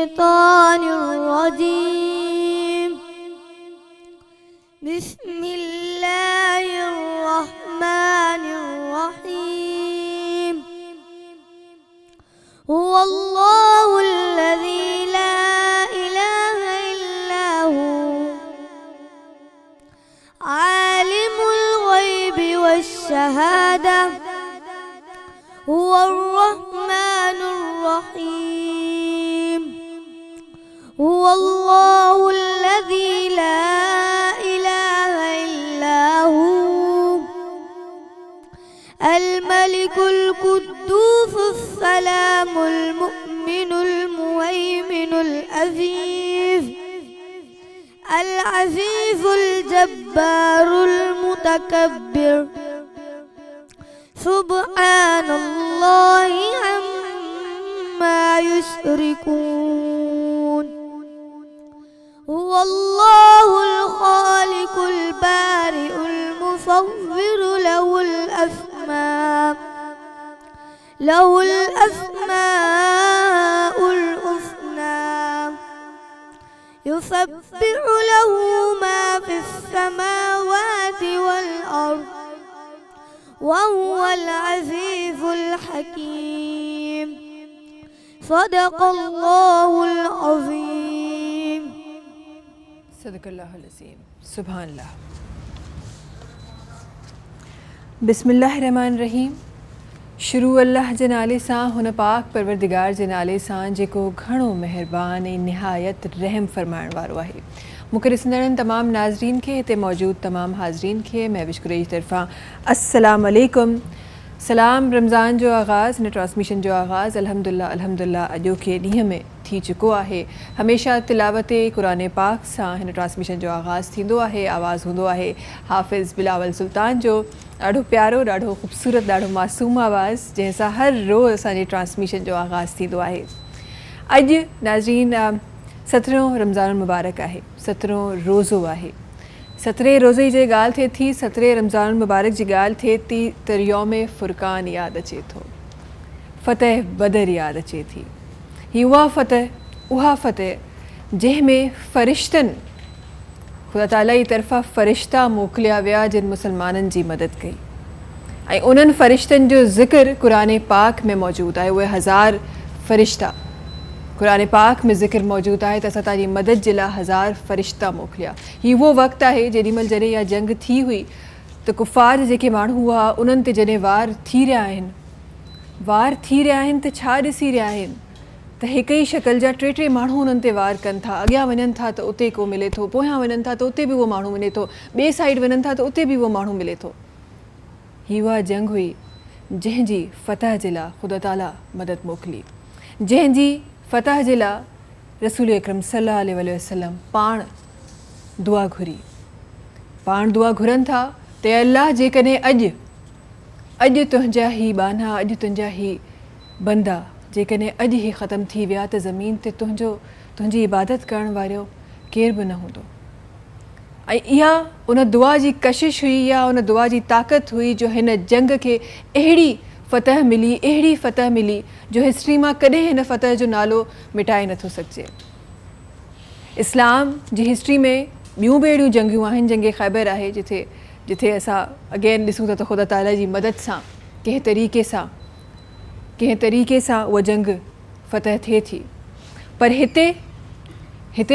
الشيطان الرجيم. بسم الله الرحمن الرحيم. هو الله الذي لا إله إلا هو عالم الغيب والشهادة هو الرحمن الرحيم. هو الله الذي لا إله إلا هو الملك القدوس السلام المؤمن المهيمن العزيز الجبار المتكبر. سبحان الله عما يشركون. هو الله الخالق البارئ المصور له الأسماء الحسنى. يسبح له ما في السماوات والأرض وهو العزيز الحكيم. صدق الله العظيم. صدق اللہ العظیم. سبحان اللہ. بسم اللہ الرحمن الرحیم. شروع اللہ जे नाले सां हुन पाक परवरदिगार जे नाले सां जेको घणो महिरबान ऐं निहायत रहम फरमाइण वारो आहे. मूंखे ॾिसंदड़नि तमामु नाज़रीन खे, हिते मौजूदु तमामु हाज़रीन खे महविश कुरैश तरफ़ां अस्सलाम अलैकुम. सलाम. रमज़ान जो आगाज़, हिन ट्रांसमिशन जो आगाज़ अल्हम्दुलिल्लाह अॼोके ॾींहं में थी चुको आहे. हमेशह तिलावत क़ुरान पाक सां हिन ट्रांसमिशन जो आगाज़ थींदो आहे. आवाज़ु हूंदो आहे हाफ़िज़ बिलावल सुल्तान जो. ॾाढो प्यारो, ॾाढो ख़ूबसूरत, ॾाढो मासूम आवाज़ जंहिंसां हर रोज़ असांजी ट्रांसमिशन जो आगाज़ थींदो आहे. अॼु नाज़रीन 17 रमज़ान मुबारक आहे. 17 रोज़ो आहे. 17 रोज़े जी ॻाल्हि थिए थी, 17 रमज़ान मुबारक जी ॻाल्हि थिए थी त यौम फ़ुरक़ान यादि अचे थो, फ़तह बदर यादि अचे थी. ही उहा फ़तह जंहिंमें फ़रिश्तनि ख़ुदा ताला जी तरफ़ां फ़रिश्ता मोकिलिया विया जिन मुसलमाननि जी मदद कई. ऐं उन्हनि फ़रिश्तनि जो ज़िक्र क़ुरान पाक में मौजूदु आहे. उहे 1000 फ़रिश्ता क़ुरान पाक में ज़िक्र मौजूदु आहे त असां तव्हांजी मदद जे लाइ 1000 फ़रिश्ता मोकिलिया. हीउ उहो वक़्तु आहे जेॾीमहिल जॾहिं इहा जंग थी हुई त कुफ़ार जेके माण्हू हुआ उन्हनि ते जॾहिं वार थी रहिया आहिनि त छा ॾिसी रहिया आहिनि त हिक ई शक्ल जा 3 माण्हू उन्हनि ते वार कनि था. अॻियां वञनि था त उते को मिले थो, पोयां वञनि था त उते बि उहो माण्हू मिले थो, ॿिए साइड वञनि था त उते बि उहो माण्हू मिले थो. हीअ उहा जंग हुई जंहिंजी फ़तह जे लाइ ख़ुदा ताला मदद मोकिली, जंहिंजी फ़तह जे लाइ रसूल अकरम सल्लल्लाहु अलैहि वसल्लम पाण दुआ घुरनि था त अल्लाह जेकॾहिं अॼु तुंहिंजा ई बाना, अॼु तुंहिंजा ई बंदा जेकॾहिं अॼु ई ख़तमु थी विया त ज़मीन ते तुंहिंजी इबादत करण वारो केर बि न हूंदो. ऐं इहा उन दुआ जी कशिश हुई, इहा उन दुआ जी ताक़त हुई जो हिन जंग खे अहिड़ी फ़तह मिली जो हिस्ट्री मां कॾहिं हिन फ़तह जो नालो मिटाए नथो सघिजे. इस्लाम जी हिस्ट्री में ॿियूं बि अहिड़ियूं जंगियूं आहिनि. जंग ख़ैबर आहे जिथे असां अगेन ॾिसूं था त ख़ुदा ताला जी मदद सां कंहिं तरीक़े सां उहा जंग फ़तह थिए थी. पर हिते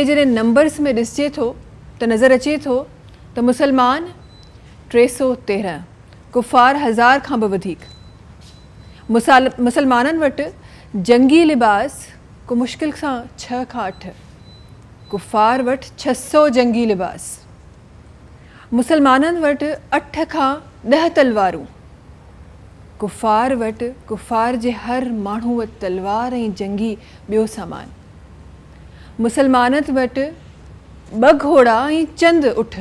जॾहिं नंबर्स में ॾिसिजे थो त नज़र अचे थो त मुसलमान 313, कुफ़ार 1000 खां बि वधीक. मुसलमाननि वटि जंगी लिबास को मुश्किल सां 6 खां 8, कुफ़ार वटि 600 जंगी लिबास. मुसलमाननि वटि 8 खां 10 तलवारूं. कुफ़ार जे हर माण्हू वटि तलवार ऐं जंगी ॿियो सामान. मुसलमाननि वटि 2 घोड़ा ऐं चंद उठ.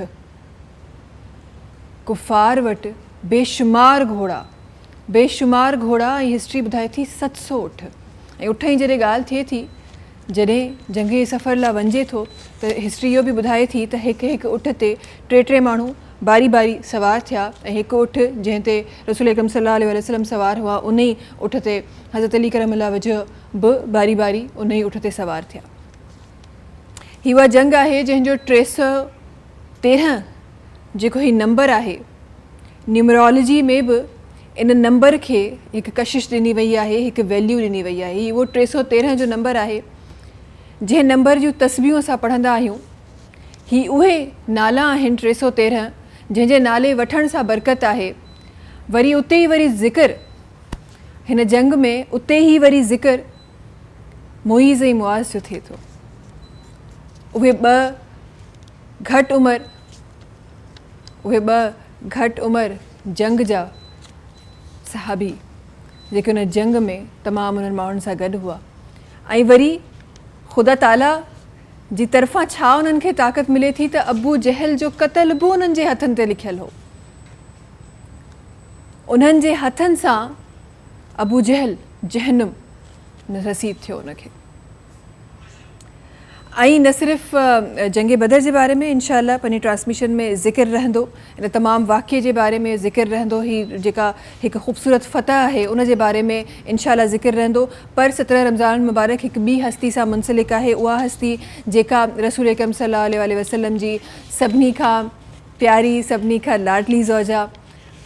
कुफ़ार वटि बेशुमार घोड़ा ऐं हिस्ट्री ॿुधाए थी 700 उठ. ऐं उठ जी जॾहिं ॻाल्हि थिए थी, जॾहिं जंगी सफ़र लाइ वञिजे थो त हिस्ट्री इहो बि ॿुधाए थी त हिकु उठ ते 3 माण्हू बारी सवार थिया ऐं हिकु उठ जंहिं ते रसूल अकरम सल्लल्लाहु अलैहि वसल्लम सवार हुआ उन ई उठ ते हज़रत अली करम अल्लाह वजह बि बारी उन ई उठ ते सवार थिया. ही उहा जंग आहे जंहिंजो 313 जेको ही नंबर आहे, न्यूमरोलॉजी में बि इन नंबर खे हिकु कशिश ॾिनी वई आहे, हिकु वैल्यू ॾिनी वई आहे। ही उहो 313 जो नंबर आहे जंहिं नंबर जूं तस्बीहूं असां पढ़ंदा आहियूं। ही उहे नाला आहिनि 313 जंहिंजे नाले वठण सां बरकत आहे। वरी उते ई वरी ज़िक्र हिन जंग में उते ई वरी ज़िक्र मुईज़ ऐं मुआज़ जो थिए थो। उहे ॿ घटि उमिरि जंग जा सहाबी जेके उन जंग में तमामु उन्हनि माण्हुनि सां गॾु हुआ। ऐं वरी ख़ुदा ताला जी तरफ़ां छा उन्हनि खे ताक़त मिले थी त अबू जहल जो क़त्ल बि उन्हनि जे हथनि ते लिखियलु हो। उन्हनि जे हथनि सां अबू जहल जहनुम नसीब थियो उनखे। ऐं न सिर्फ़ु जंग बदर जे बारे में इंशाअल्लाह पंहिंजी ट्रांसमिशन में ज़िक्र रहंदो, इन तमामु वाक़िए जे बारे में ज़िक्र रहंदो। ही जेका हिकु ख़ूबसूरत फ़तह आहे उन जे बारे में इंशाअल्लाह ज़िक्र रहंदो। पर 17 रमज़ान मुबारक हिकु ॿी हस्ती सां मुंसलिक आहे, उहा हस्ती जेका रसूल अकरम सल्लल्लाहु अलैहि वसल्लम जी सभिनी खां प्यारी, सभिनी खां लाडली ज़ौजा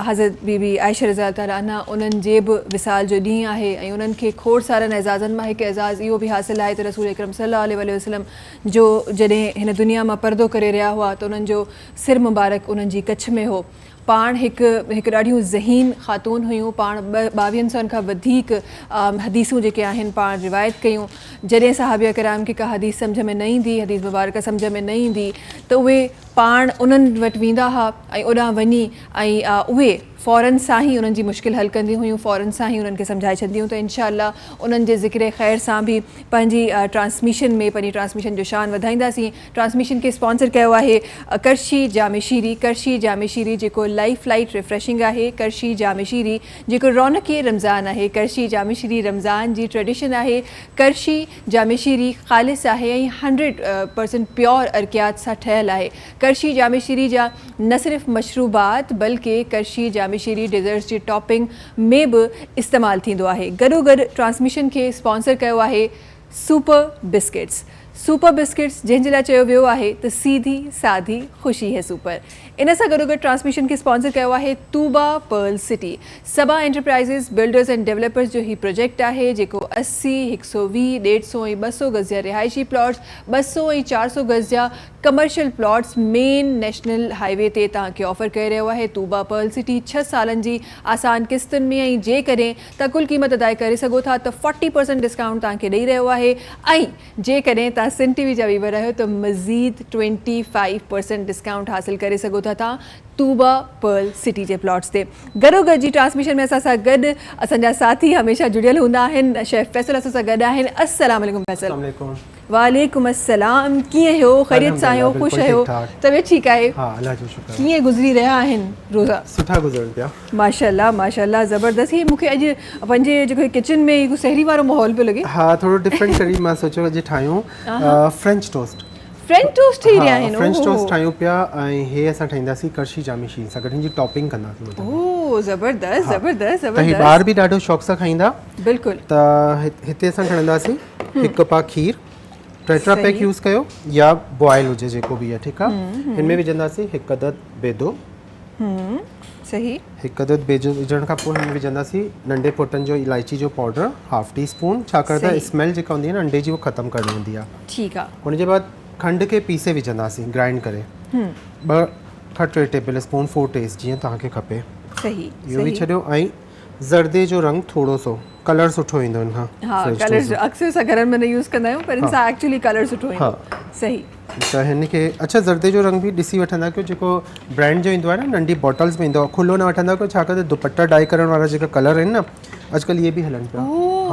हज़रत बीबी आयशा रज़ी अल्लाह ताला अन्हा, उन्हनि जे बि विसाल जो ॾींहुं आहे। ऐं उन्हनि खे खोड़ सारनि एज़ाज़नि मां हिकु एज़ाज़ इहो बि हासिलु आहे त रसूल अकरम सल्लल्लाहु अलैहि वसल्लम जो जॾहिं हिन दुनिया मां परदो करे रहिया हुआ त उन्हनि जो सिर मुबारक उन्हनि जी कच्छ में हो। पाण हिकु ॾाढियूं ज़हीन ख़ातून हुयूं। पाण 2200 खां वधीक हदीसूं जेके आहिनि पाण रिवायत कयूं। जॾहिं सहाबिया किराम खे का हदीस सम्झ में न ईंदी, हदीस मुबारक सम्झ में न ईंदी त उहे पाण उन्हनि वटि वेंदा हुआ ऐं ओॾां वञी ऐं उहे फ़ौरन सां ई उन्हनि जी मुश्किल हल कंदी हुयूं, फ़ौरन सां ई उन्हनि खे सम्झाए छॾंदियूं। त इंशाअल्लाह उन्हनि जे ज़िक्र ख़ैर सां बि पंहिंजी ट्रांसमिशन में पंहिंजी ट्रांसमिशन जो शान वधाईंदासीं। ट्रांसमिशन खे स्पॉन्सर कयो आहे करशी जामे शीरी जेको लाइफ लाइट रिफ्रेशिंग आहे। करशी जामे शीरी जेको रौनक रमज़ान आहे। करशी जामे शीरी रमज़ान जी ट्रेडिशन आहे। करशी जामे शीरी ख़ालिस आहे ऐं 100% प्योर अर्कियात सां ठहियलु आहे। करशी जामे शीरी जा न सिर्फ़ु मशरूबात बल्कि करशी जामे शीरी डेज़र्ट्स जी टॉपिंग में बि इस्तेमालु थींदो आहे। गॾोगॾु ट्रांसमिशन खे स्पॉन्सर कयो आहे सुपर बिस्किट्स जंहिंजे लाइ चयो वियो आहे त सीधी सादी ख़ुशी है सुपर। इन सां गॾोगॾु ट्रांसमिशन खे स्पॉन्सर कयो आहे Tooba pearl city. Saba enterprises builders and developers जो ही प्रोजेक्ट आहे जेको 80, 120, 150 ऐं 200 गज़ जा रिहाइशी प्लॉट्स, 200 ऐं 400 गज़ जा commercial plots main national highway ते तव्हांखे ऑफर करे रहियो आहे। तूबा पर्ल सिटी 6 सालनि जी आसान किस्तुनि में ऐं जेकॾहिं तव्हां कुल क़ीमत अदाए करे सघो था त 40% डिस्काउंट तव्हांखे ॾेई रहियो आहे। ऐं जेकॾहिं तव्हां सिन टीवी जा वीवर आहियो त मज़ीद 25% डिस्काउंट हासिलु करे सघो था तव्हां तूबा पर्ल सिटी जे प्लॉट्स ते। गॾोगॾु जी ट्रांसमिशन में असां सां गॾु असांजा साथी हमेशह जुड़ियल हूंदा आहिनि। शेफ फैसल असां सां गॾु आहिनि। अस्सलाम वालेकुम फैसल। वालेकुम अस्सलाम। कीअं आहियो? ख़ैरियत सां आहियो? ख़ुशि आहियो? तबियत ठीकु आहे? हाँ अल्लाह जो शुक्र। कीअं गुज़री रहिया आहिनि रोज़ा? सुठा गुज़रनि पिया माशाल्लाह माशाल्लाह ज़बरदस्त। ही मूंखे अॼु पंहिंजे जेको किचन में हिकु सहरी वारो माहौल पियो लॻे। हाँ थोरो डिफरेंट करी मां सोचियो अॼु ठाहियूं फ्रेंच टोस्ट ठही रहिया आहिनि। फ्रेंच टोस्ट ठाहियूं पिया ऐं हे असां ठाहींदासीं करशी जामे शीरी सां गॾु हिन जी टॉपिंग कंदासीं। ओह ज़बरदस्त ज़बरदस्त त ही ॿार बि ॾाढो शौक़ सां खाईंदा। बिल्कुलु। त हिते असां खणंदासीं हिकु कप खीर, टेट्रा पैक यूज़ कयो या बॉयल हुजे जेको बि आहे, ठीकु आहे। हिन में विझंदासीं हिकु अदद बेदो। सही। हिकु अदद बेदो विझण खां पोइ हिन में विझंदासीं नंढे पुटनि जो इलायची जो पाउडर ½ टी स्पून, छाकाणि त स्मेल जेका हूंदी आहे न अंडे जी उहो ख़तमु करणी हूंदी आहे। ठीकु आहे। हुन जे बाद खंड खे पीसे विझंदासीं ग्राइंड करे 2 खां 3 टेबल स्पून फॉर टेस्ट जीअं तव्हांखे खपे। सही। इहो बि छॾियो ऐं ज़र्दे जो रंग थोरो सो कलर सुठो ईंदो हिन खां। हाँ कलर अक्सर असां घरनि में न यूज़ कंदा आहियूं पर हिन सां एक्चुअली कलर सुठो ईंदो। सही। त हिन खे अच्छा ज़र्दे जो रंग बि ॾिसी वठंदा कयो जेको ब्रांड जो ईंदो आहे न नंढी बॉटल्स में ईंदो आहे, खुलो न वठंदा कयो छाकाणि त दुपट्टा डाई करण वारा जेका कलर आहिनि न अॼुकल्ह इहे बि हलनि पिया।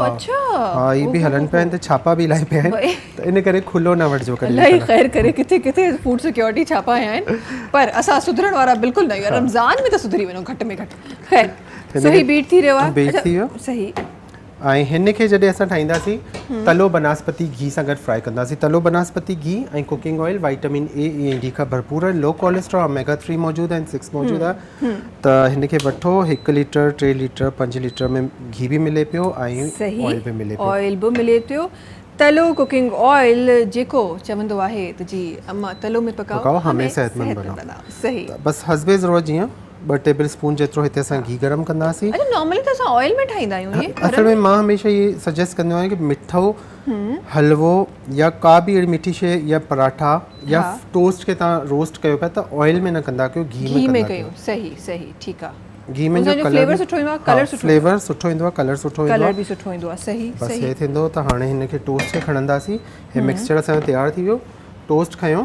अच्छा। हाँ इहे बि हलनि पिया आहिनि त छापा बि इलाही पिया आहिनि त इन करे खुलो न वठिजो कॾहिं। इलाही ख़ैर करे किथे किथे फूड सिक्योरिटी छापा आहिनि पर असां सुधरण वारा बिल्कुलु न आहियूं। रमज़ान में त सुधरी वञो घटि में घटि। ख़ैर सही बीट थी रहियो आहे। बीट थी वियो। सही। ऐं हिन खे जॾहिं असां ठाहींदासीं तलो बनास्पति घी सां गॾु फ्राई कंदासीं। तलो बनास्पति घी ऐं कुकिंग ऑयल विटामिन ए ऐं डी खां भरपूर आहे, लो कोलेस्ट्रॉल ओमेगा 3 मौजूदु आहिनि, 6 मौजूदु आहे। त हिन खे वठो 1 लीटर 3 लीटर 5 लीटर में घी बि मिले पियो ऐं ऑयल बि मिले पियो। ऑयल बि मिले पियो तलो कुकिंग ऑयल जेको चवंदो आहे त जी अम्मा तलो में पकाओ हमें सेहतमंद बनाओ। सही। बस हसबे ज़रूरत जीअं 2 टेबल स्पून जेतिरो हिते असां घी गरम कंदासीं। अच्छा नॉर्मली त असां ऑयल में ठाहींदा आहियूं ये असल में मां हमेशह ये सजेस्ट कंदो आहियां कि मिठो हलवो या का बि अहिड़ी मिठी शइ या पराठा या टोस्ट के तव्हां रोस्ट कयो पिया त ऑयल में न कंदा कयो, घी में कयो। सही सही, ठीकु आहे। घी में जो फ्लेवर सुठो ईंदो आहे, कलर सुठो, फ्लेवर सुठो ईंदो आहे, कलर सुठो ईंदो आहे, कलर बि सुठो ईंदो आहे। सही बस सही। हे थींदो त हाणे हिन खे टोस्ट खे खणंदासीं। हे मिक्सचर असांजो तयारु थी वियो। टोस्ट खयो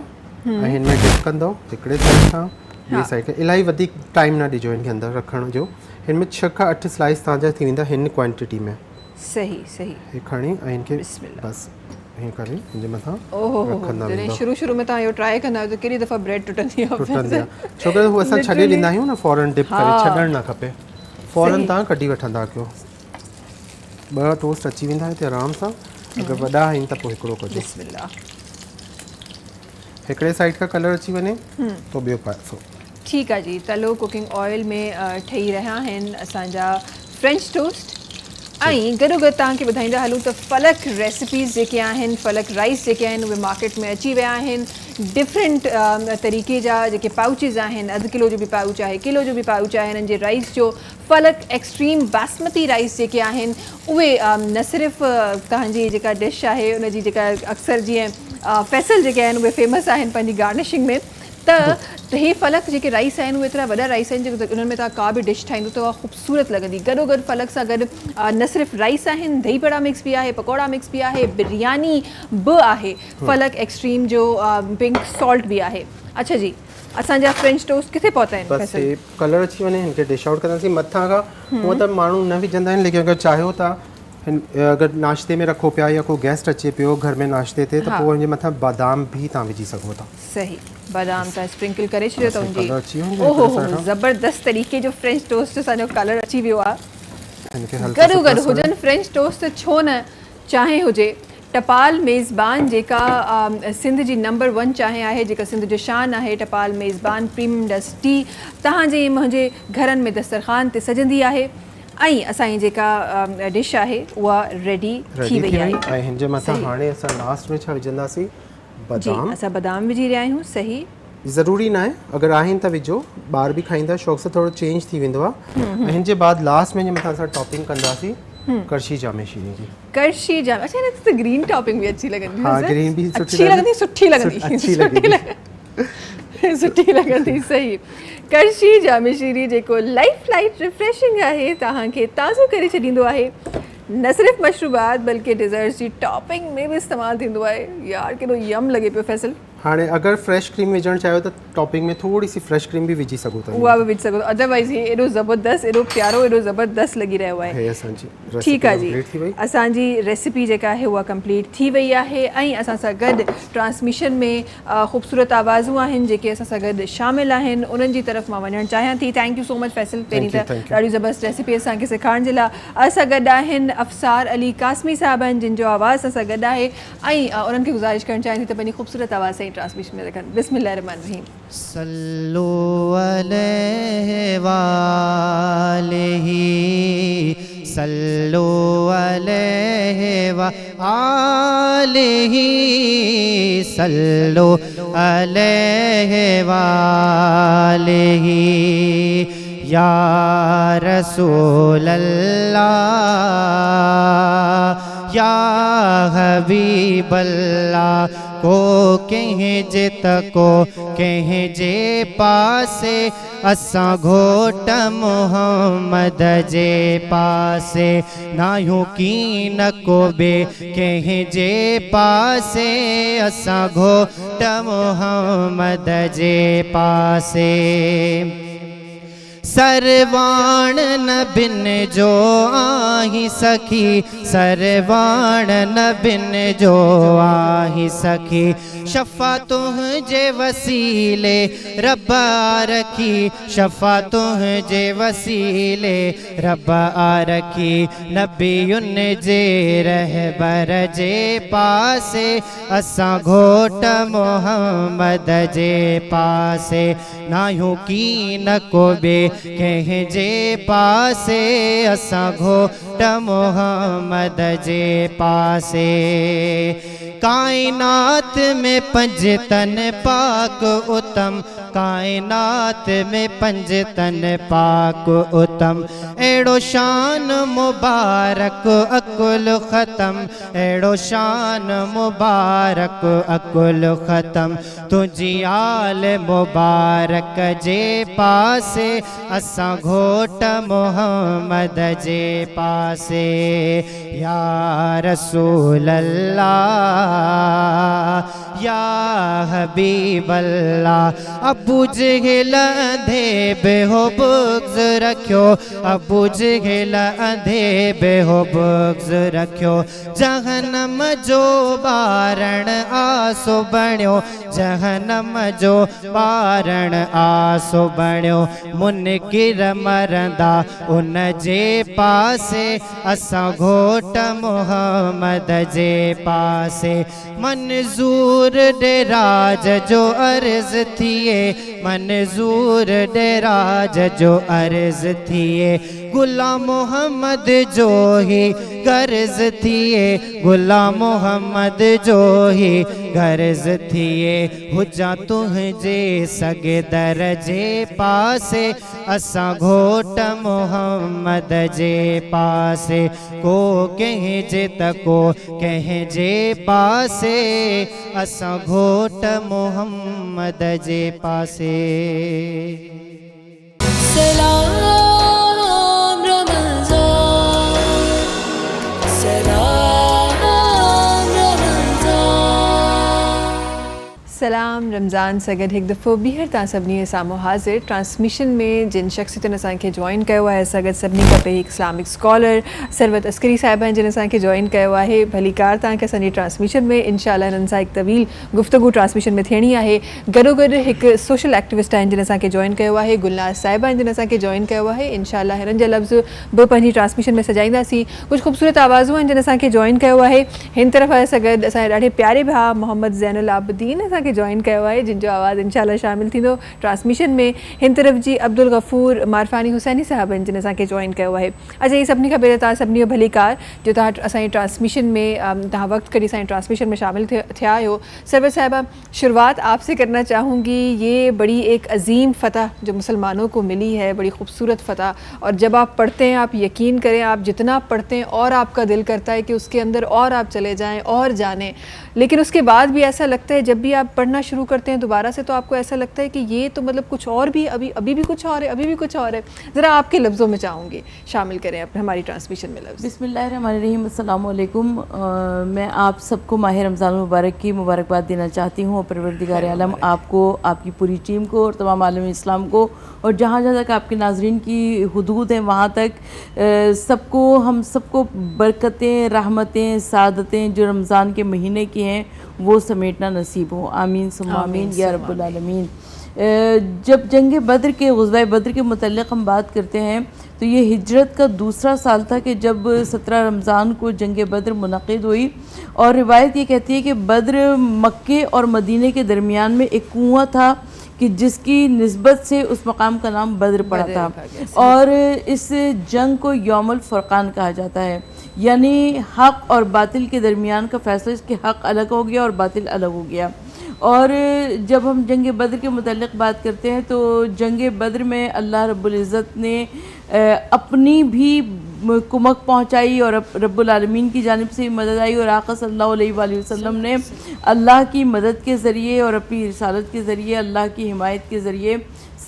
ऐं हिन में डिप कंदो हिकिड़े साइड खां ॿिए साइड खे। इलाही वधीक टाइम न ॾिजो हिन खे अंदरि रखण जो। हिन में 6 खां 8 स्लाइस तव्हांजा थी वेंदा हिन क्वांटिटी में। सही सही। हे खणी ऐं हिनखे बस हे करे हिनजे मथां रखंदा वेंदो। शुरू में तव्हां इहो ट्राई कंदा आहियो त केॾी दफ़ा ब्रेड टुटंदी आहे। छो कि हू असां छॾे ॾींदा आहियूं न फौरन डिप करे, छॾणु न खपे, फौरन तव्हां कढी वठंदा कयो। 2 टोस्ट अची वेंदा हिते आराम सां। अगरि वॾा आहिनि त पोइ हिकिड़ो कजो। बिस्मिल्लाह। हिकिड़े साइड खां कलर अची वञे तो ॿियो पासो। ठीकु आहे जी। तलो कुकिंग ऑयल में ठही रहिया आहिनि असांजा फ्रेंच टोस्ट। ऐं गॾो गॾु तव्हांखे ॿुधाईंदा हलूं त फलक रेसिपीज़ जेके आहिनि, फलक राइस जेके आहिनि उहे मार्केट में अची विया आहिनि। डिफरेंट तरीक़े जा जेके पाउचिस आहिनि, 1/2 किलो जो बि पाउच आहे, किलो जो बि पाउच आहे हिननि जे राइस जो। फलक एक्सट्रीम बासमती राइस जेके आहिनि उहे न सिर्फ़ु तव्हांजी जेका डिश आहे उनजी जेका अक्सर जीअं फैसल जेके आहिनि उहे फेमस आहिनि पंहिंजी गार्निशिंग में, त हे फलक जेके राइस आहिनि उहे एतिरा वॾा राइस आहिनि जेके उन्हनि में तव्हां का बि डिश ठाहींदो त उहा ख़ूबसूरत लॻंदी। गॾो गॾु फलक सां गॾु न सिर्फ़ु राइस आहिनि, दही बड़ा मिक्स बि आहे, पकौड़ा मिक्स बि आहे, बिरयानी बि आहे। फलक एक्सट्रीम जो पिंक सॉल्ट बि आहे। अच्छा जी, असांजा फ्रेंच टोस्ट किथे पहुता आहिनि? बस हे कलर अची वञे हिनखे डिश आउट कंदासीं। मथां खां हूअं त माण्हू न विझंदा आहिनि, लेकिन अगरि चाहियो था अगरि नाश्ते में रखो पिया या कोई गेस्ट अचे पियो घर में नाश्ते ते, त पोइ हिनजे मथां बादाम बि तव्हां विझी सघो था। सही, बादाम तव्हां स्प्रिंकल करे छॾियो त हुनजी ओहो ज़बरदस्त तरीक़े जो फ्रेंच टोस्ट असांजो कलर अची वियो आहे। गॾो गॾु हुजनि फ्रेंच टोस्ट छो न चांहि हुजे। टपाल मेज़बान जेका सिंध जी नंबर 1 चांहि आहे, जेका सिंध जो शान आहे, टपाल मेज़बान प्रीमियम डस्ट टी तव्हांजे मुंहिंजे घरनि में दस्तरखान ते सजंदी आहे। ऐं असांजी जेका डिश आहे उहा रेडी थी वई आहे। ऐं हिनजे मथां हाणे असां लास्ट में छा विझंदासीं? बादाम। असां बादाम विझी रहिया आहियूं। सही। ज़रूरी न आहे, अगरि आहिनि त विझो, ॿार बि खाईंदा, शौक़ सां थोरो चेंज थी वेंदो आहे। ऐं हिन जे बाद लास्ट में मथां असां टॉपिंग कंदासीं करशी जामे शीनी जी। करशी जाम, अच्छा हिन ते ग्रीन टॉपिंग भी अच्छी लगंदी हां, ग्रीन भी सुठी लगंदी, सुठी लगंदी। सही। करशी जामे शीनी जेको लाइट रिफ्रेशिंग आहे, तव्हांखे ताज़ो करे छॾींदो आहे। न सिर्फ़ु मशरूबात बल्कि डिज़र्ट्स जी टॉपिंग में भी इस्तेमाल थींदो आहे। यार केॾो यम लॻे पियो फैसल। हाणे अगरि फ्रेश क्रीम विझणु चाहियो त टॉपिंग में थोरी सी फ्रेश क्रीम बि विझी सघो था, उहा बि विझी सघो। अदरवाइज़ हे एॾो ज़बरदस्त, एॾो प्यारो, एॾो ज़बरदस्त लॻी रहियो आहे। हे असांजी ठीकु आहे जी, असांजी रेसिपी जेका आहे उहा कंप्लीट थी वई आहे। ऐं असां सां गॾु ट्रांसमिशन में ख़ूबसूरत आवाज़ूं आहिनि जेके असां सां गॾु शामिल आहिनि, उन्हनि जी तरफ़ मां वञणु चाहियां थी। Thank you so much Faisal, पहिरीं त ॾाढी ज़बरदस्त रेसिपी असांखे सेखारण जे लाइ। असां गॾु आहिनि अफ़सार अली कासमी साहिबनि, जिन जो आवाज़ असां गॾु आहे। ऐं उन्हनि खे गुज़ारिश करणु चाहियां थी त पंहिंजी ख़ूबसूरत आवाज़ सां ट्रांसमिशन में रखनि। बिस्मिल्लाहिर्रहमानिर्रहीम। सल्लु अलैहि वालैहि, सल्लु अलैहि वालैहि, सल्लु अलैहि वालैहि, या रसूल अल्लाह, या हबीब अल्लाह। को कहीं जे तको कहीं जे पासे, असां घोट मोहम्मद जे पासे। नायूं की न को बे कहीं जे पासे, असां घोट मोहम्मद जे पासे। सरवाण न बिन जो आही सखी, सरवाण न बिन जो आही सखी। शफ़ा तुझे वसीले रब रखी, शफ़ा तुझे वसीले रब रखी। नबियुन जे रहबर जे पासे, असां घोट मोहम्मद जे पासे। नायूं की न को बे कंहिंजे पासे असां घोट मोहम्मद जे पासे कायनात में पंज तन पाक उत्तम कायनात में पंज तन पाक उत्तम एड़ो शान मुबारक अकुल ख़त्म एड़ो शान मुबारक अकुल ख़त्म तुझी आल मुबारक जे पासे असां घोट मोहम्मद जे पासे या रसूल अल्लाह या हबीब अल्लाह अबू जहल अंधे बेहो बुग़्ज़ रखियो अबू जहल अंधे बेहो बुग़्ज़ रखियो जहन्नम जो ॿारण आसो बणियो जहन्नम जो ॿारण आसो बणियो मुनकिर मरंदा उन जे पासे असां घोट मोहम्मद जे पासे मंज़ूर डेराज जो अर्ज़ थिए मंज़ूर डेराज जो अर्ज़ थिए गुलाम मोहम्मद जो ही गर्ज थिए गुलाम मोहम्मद जो ही गर्ज थिए हुजा तुझे सगे दर जे पासे असां घोट मोहम्मद जे पासे को कंहिंजे त को कंहिंजे पासे असां घोट मोहम्मद जे पासे सलाम रमज़ान सलाम रमज़ान सलाम रमज़ान सगद हिकु दफ़ो ॿीहर तव्हां सभिनी साम्हूं हाज़िर ट्रांसमिशन में जिन शख़्सियतुनि असांखे जॉइन कयो आहे सगद सभिनी खां पहिरीं इस्लामिक स्कॉलर सरवत अस्करी साहिबा जिन असांखे जॉइन कयो आहे भलीकार तव्हांखे असांजी ट्रांसमिशन में इंशाअल्लाह हिननि सां हिकु तवील गुफ़्तगू ट्रांसमिशन में थियणी आहे गॾोगॾु हिकु सोशल एक्टिविस्ट आहिनि जिन असांखे जॉइन कयो आहे गुलनाज़ साहिबा जिन असांखे जॉइन कयो आहे इंशाअल्लाह हिननि जा लफ़्ज़ बि पंहिंजी ट्रांसमिशन में सजाईंदासीं कुझु ख़ूबसूरत आवाज़ूं आहिनि जिन असांखे जॉइन कयो आहे हिन तरफ़ आहे सगद असांजे ॾाढे प्यारे भाउ मोहम्मद ज़ैनुल आबिदीन असांखे जॉइन कयो आहे जिन जो आवाज़ इंशाअल्लाह शामिल थींदो ट्रांसमिशन में हिन तरफ़ जी अब्दुल गफ़ूर मारफ़ानी हुसैनी साहिब जिन असांखे जॉइन कयो आहे अच्छा ही सभिनी खां पहिरियों तव्हां सभिनी जो भलीकार जो तव्हां असांजी ट्रांसमिशन में तव्हां वक़्तु कढी असांजी ट्रांसमिशन में शामिल थिया आहियो सरवत साहिबा शुरुआत आपसे करना चाहूँगी ये बड़ी एक अजीम फ़तह जो मुसलमानों को मिली है बड़ी खूबसूरत फ़तह और जब आप पढ़ते हैं आप यकीन करें आप जितना पढ़ते हैं और आपका दिल करता है कि उसके अंदर और आप चले जाएँ और जानें लेकिन उसके बाद भी ऐसा लगता है जब भी आप पढ़ना शुरू करते हैं दोबारा से तो आपको ऐसा लगता है कि ये तो मतलब कुछ और भी अभी भी कुछ और है अभी भी कुछ और है ज़रा आपके लफ्ज़ों में चाहूँगी शामिल करें अपने हमारी ट्रांसमिशन में लफ्ज़ बिस्मिल्लाहिर्रहमानिर्रहीम अस्सलाम वालेकुम मैं आप सबको माह रमज़ान मुबारक की मुबारकबाद देना चाहती हूँ परवरदिगार आलम आपको आपकी पूरी टीम को और तमाम आलम इस्लाम को और जहाँ जहाँ तक आपके नाज़रीन की हुदूद हैं वहाँ तक सबको हम सबको बरकतें रहमतें सादतें जो रमज़ान के महीने की हैं वो समेटना नसीब हो आमीन सुम्मा आमीन या रब्बुल आलमीन। जब जंग बद्र के ग़ज़वा बद्र के मुतल्लिक़ हम बात करते हैं तो ये हिजरत का दूसरा साल था कि जब 17 रमज़ान को जंग बद्र मुनक़िद हुई और रिवायत ये कहती है कि बद्र मक्के और मदीने के दरमियान में एक कुआं था कि जिसकी निस्बत से उस मकाम का नाम बद्र पड़ा था और इस जंग को यौमुल फ़ुरक़ान कहा जाता है यानी हक़ और बातिल के दरमियान का फ़ैसला इसके हक़ अलग हो गया और बातिल अलग हो गया। और जब हम जंग बद्र के मुतल्लिक़ बात करते हैं तो जंग बद्र में अल्लाह रब्बुल इज़्ज़त ने अपनी भी कुमक पहुँचाई और रब्बुल आलमीन की जानिब से मदद आई और आका सल्लल्लाहु अलैहि वसल्लम ने अल्लाह की मदद के ज़रिए और अपनी रिसालत के ज़रिए अल्लाह की हिमायत के ज़रिए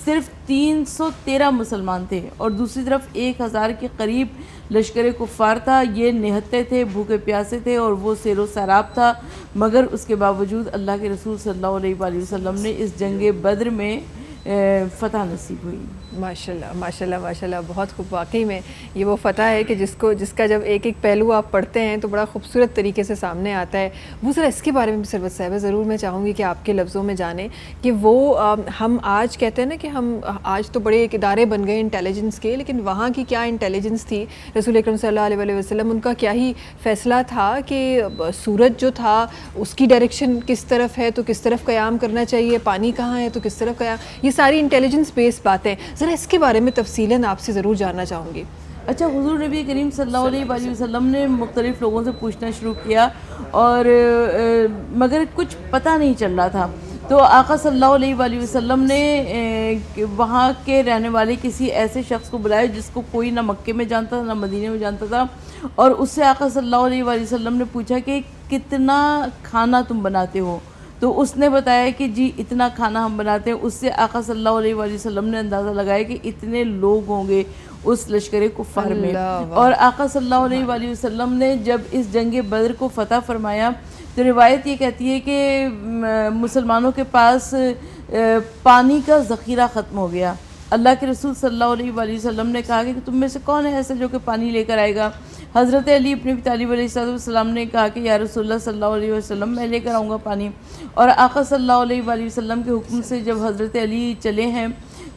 सिर्फ 313 मुसलमान थे और दूसरी तरफ 1000 के करीब लश्कर कुफ़ार था। ये निहत्ते थे भूखे प्यासे थे और वो सैरो सराब था मगर उसके बावजूद अल्लाह के रसूल सल्लल्लाहु अलैहि वसल्लम ने इस जंग बद्र में फ़तह नसीब हुई। माशाल्लाह माशाल्लाह माशाल्लाह बहुत खूब वाकई में ये वो फ़तह है कि जिसका जब एक एक पहलू आप पढ़ते हैं तो बड़ा खूबसूरत तरीके से सामने आता है। वो ज़रा इसके बारे में भी सरवत साहिबा ज़रूर मैं चाहूँगी कि आपके लफ्ज़ों में जानें कि वो हम आज कहते हैं ना कि हम आज तो बड़े एक इदारे बन गए इंटेलिजेंस के लेकिन वहाँ की क्या इंटेलिजेंस थी रसूल अकरम सल्लल्लाहु अलैहि वसल्लम उनका क्या ही फ़ैसला था कि सूरज जो था उसकी डायरेक्शन किस तरफ है तो किस तरफ क़याम करना चाहिए पानी कहाँ है तो किस तरफ क़याम ये ساری انٹیلیجنس بیس باتیں، ذرا اس کے بارے میں تفصیلاً آپ سے ضرور جاننا چاہوں گی. اچھا، حضور نبی کریم صلی اللہ علیہ وآلہ وسلم نے مختلف لوگوں سے پوچھنا شروع کیا اور مگر کچھ پتہ نہیں چل رہا تھا. تو آقا صلی اللہ علیہ وآلہ وسلم نے وہاں کے رہنے والے کسی ایسے شخص کو بلایا جس کو کوئی نہ مکے میں جانتا تھا نہ مدینے میں جانتا تھا، اور اس سے آقا صلی اللہ علیہ وآلہ وسلم نے پوچھا کہ کتنا کھانا تم بناتے ہو؟ تو اس نے بتایا کہ جی اتنا کھانا ہم بناتے ہیں. اس سے آقا صلی اللہ علیہ وآلہ وسلم نے اندازہ لگایا کہ اتنے لوگ ہوں گے اس لشکر کفار میں. اور آقا صلی اللہ علیہ وآلہ وسلم نے جب اس جنگ بدر کو فتح فرمایا تو روایت یہ کہتی ہے کہ مسلمانوں کے پاس پانی کا ذخیرہ ختم ہو گیا. اللہ کے رسول صلی اللہ علیہ وآلہ وسلم نے کہا کہ تم میں سے کون ہے ایسا جو کہ پانی لے کر آئے گا؟ حضرت علی ابن ابی طالب علیہ السلام نے کہا کہ یا رسول اللہ صلی اللہ علیہ وسلم میں لے کر آؤں گا پانی. اور آقا صلی اللہ علیہ وآلہ وسلم کے حکم سے جب حضرت علی چلے ہیں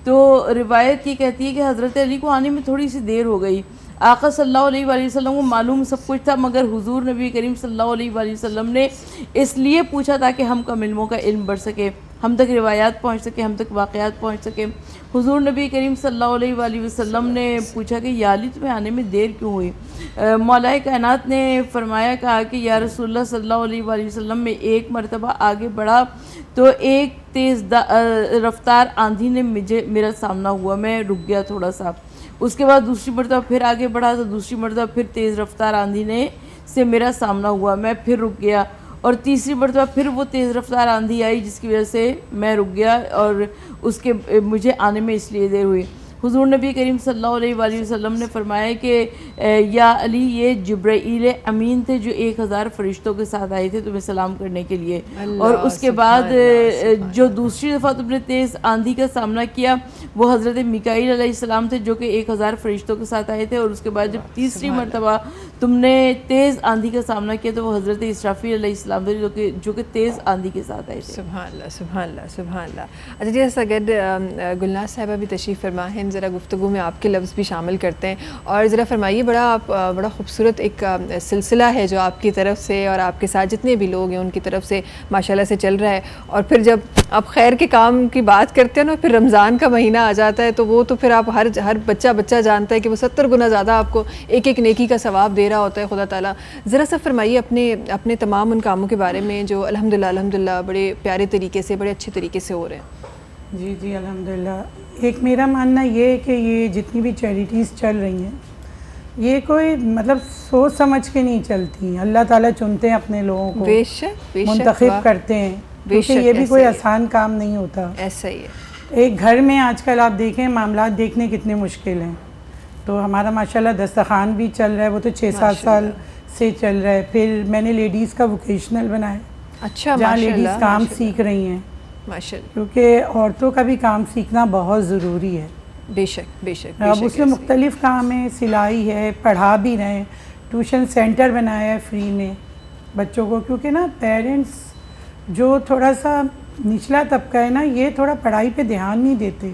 تو روایت یہ کہتی ہے کہ حضرت علی کو آنے میں تھوڑی سی دیر ہو گئی. آقا صلی اللہ علیہ وآلہ وسلم کو معلوم سب کچھ تھا، مگر حضور نبی کریم صلی اللہ علیہ وآلہ وسلم نے اس لیے پوچھا تاکہ ہم کم علموں کا علم بڑھ سکے، ہم تک روایات پہنچ سکے، ہم تک واقعات پہنچ سکے. حضور نبی کریم صلی اللہ علیہ وآلہ وسلم نے پوچھا کہ یا علی تمہیں آنے میں دیر کیوں ہوئی؟ مولا کائنات نے فرمایا، کہا کہ یا رسول اللہ صلی اللہ علیہ وآلہ وسلم میں ایک مرتبہ آگے بڑھا تو ایک تیز رفتار آندھی نے میرا سامنا ہوا، میں رک گیا تھوڑا سا. اس کے بعد دوسری مرتبہ پھر آگے بڑھا تو دوسری مرتبہ پھر تیز رفتار آندھی سے میرا سامنا ہوا، میں پھر رک گیا. اور تیسری مرتبہ پھر وہ تیز رفتار آندھی آئی جس کی وجہ سے میں رک گیا اور مجھے آنے میں اس لیے دیر ہوئی. حضور نبی کریم صلی اللہ علیہ وآلہ وسلم نے فرمایا کہ یا علی یہ جبرائیل امین تھے جو 1000 فرشتوں کے ساتھ آئے تھے تمہیں سلام کرنے کے لیے. اور اس کے بعد جو دوسری دفعہ تم نے تیز آندھی کا سامنا کیا وہ حضرت میکائیل علیہ السلام تھے جو کہ 1000 فرشتوں کے ساتھ آئے تھے. اور اس کے بعد جب تیسری مرتبہ تم نے تیز آندھی کا سامنا کیا تو وہ حضرت اسرافیل علیہ السلام تھے جو کہ تیز آندھی کے ساتھ آئے تھے. سبحان اللہ سبحان اللہ سبحان اللہ. اچھا جی سگد گلناز صاحبہ بھی تشریف فرما ہیں، ذرا گفتگو میں آپ کے لفظ بھی شامل کرتے ہیں اور ذرا فرمائیے، بڑا خوبصورت ایک سلسلہ ہے جو آپ کی طرف سے اور آپ کے ساتھ جتنے بھی لوگ ہیں ان کی طرف سے ماشاءاللہ سے چل رہا ہے. اور پھر جب آپ خیر کے کام کی بات کرتے ہیں نا، پھر رمضان کا مہینہ آ جاتا ہے تو وہ تو پھر آپ ہر بچہ جانتا ہے کہ وہ 70 گنا زیادہ آپ کو ایک نیکی کا ثواب دے رہا ہوتا ہے خدا تعالیٰ. ذرا سا فرمائیے اپنے تمام ان کاموں کے بارے میں جو الحمدللہ بڑے پیارے طریقے سے بڑے اچھے طریقے سے ہو رہے ہیں. جی الحمدللہ. ایک میرا ماننا یہ ہے کہ یہ جتنی بھی چیریٹیز چل رہی ہیں یہ کوئی مطلب سوچ سمجھ کے نہیں چلتی ہیں. اللہ تعالیٰ چنتے ہیں اپنے لوگوں کو، بے شک منتخب کرتے ہیں، کیونکہ یہ بھی کوئی آسان کام نہیں ہوتا. ایسا ہی ہے. ایک گھر میں آج کل آپ دیکھیں معاملات دیکھنے کتنے مشکل ہیں. تو ہمارا ماشاءاللہ دسترخوان بھی چل رہا ہے، وہ تو 6-7 سال سے چل رہا ہے. پھر میں نے لیڈیز کا ووکیشنل بنایا، اچھا جہاں لیڈیز کام سیکھ رہی ہیں، کیونکہ عورتوں کا بھی کام سیکھنا بہت ضروری ہے. بے شک بے شک. اب اس میں مختلف کام ہیں، سلائی ہے، پڑھا بھی رہے ہیں، ٹیوشن سینٹر بنایا ہے فری میں بچوں کو. کیونکہ نا پیرنٹس جو تھوڑا سا نچلا طبقہ ہے نا، یہ تھوڑا پڑھائی پہ دھیان نہیں دیتے.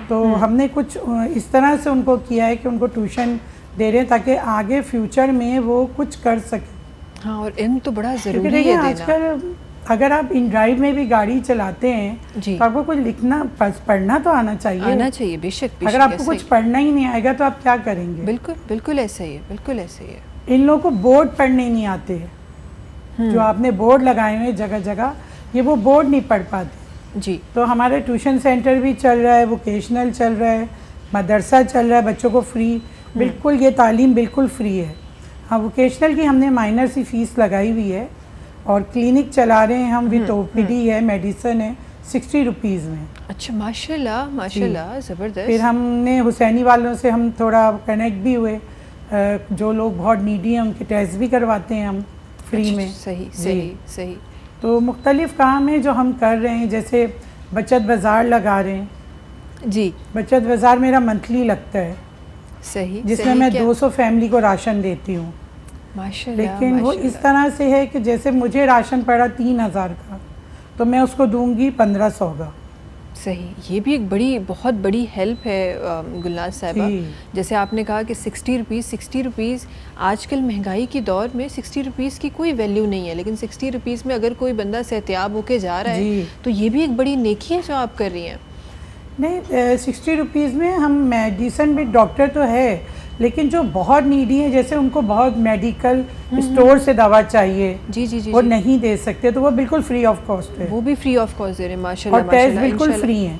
تو ہم نے کچھ اس طرح سے ان کو کیا ہے کہ ان کو ٹیوشن دے رہے ہیں تاکہ آگے فیوچر میں وہ کچھ کر سکیں. ہاں، اور علم تو بڑا ضروری ہے دینا. آج کل اگر آپ ان ڈرائیو میں بھی گاڑی چلاتے ہیں تو آپ کو کچھ لکھنا پڑھنا تو آنا چاہیے. بے شک. اگر آپ کو کچھ پڑھنا ہی نہیں آئے گا تو آپ کیا کریں گے؟ بالکل ایسا ہی ہے، بالکل ایسا ہی ہے. ان لوگوں کو بورڈ پڑھنے نہیں آتے ہیں، جو آپ نے بورڈ لگائے ہوئے جگہ جگہ، یہ وہ بورڈ نہیں پڑھ پاتے. جی. تو ہمارے ٹیوشن سینٹر بھی چل رہا ہے، ووکیشنل چل رہا ہے، مدرسہ چل رہا ہے بچوں کو فری. بالکل یہ تعلیم بالکل فری ہے. ہاں، ووکیشنل کی ہم نے مائنر سی فیس لگائی ہوئی ہے اور کلینک چلا رہے ہیں ہم، وتھ او پی ڈی ہے، میڈیسن ہے، 60 روپیز میں. اچھا، ماشاءاللہ زبردست. پھر ہم نے حسینی والوں سے ہم تھوڑا کنیکٹ بھی ہوئے، جو لوگ بہت نیڈی ہیں ان کے ٹیسٹ بھی کرواتے ہیں ہم فری میں. صحیح. تو مختلف کام ہیں جو ہم کر رہے ہیں، جیسے بچت بازار لگا رہے ہیں. جی. بچت بازار میرا منتھلی لگتا ہے، صحیح، جس میں میں 200 فیملی کو راشن دیتی ہوں. ماشاءاللہ. لیکن وہ اس طرح سے ہے کہ جیسے مجھے راشن پڑا 3000 کا تو میں اس کو دوں گی 1500 کا. صحیح. یہ بھی ایک بہت بڑی ہیلپ ہے گلناز صاحبہ. جیسے آپ نے کہا کہ 60 روپیز آج کل مہنگائی کی دور میں 60 روپیز کی کوئی ویلیو نہیں ہے، لیکن 60 روپیز میں اگر کوئی بندہ صحتیاب ہو کے جا رہا ہے تو یہ بھی ایک بڑی نیکی ہے جو آپ کر رہی ہیں. نہیں 60 روپیز میں ہم میڈیسن بھی ڈاکٹر تو ہے لیکن جو بہت نیڈی ہے جیسے ان کو بہت میڈیکل اسٹور سے دوا چاہیے جی جی جی وہ نہیں دے سکتے تو وہ بالکل فری آف کاسٹ ہے وہ بھی فری آف کاسٹ دے رہے ہیں ماشاء اللہ اور ٹیسٹ بالکل فری ہیں.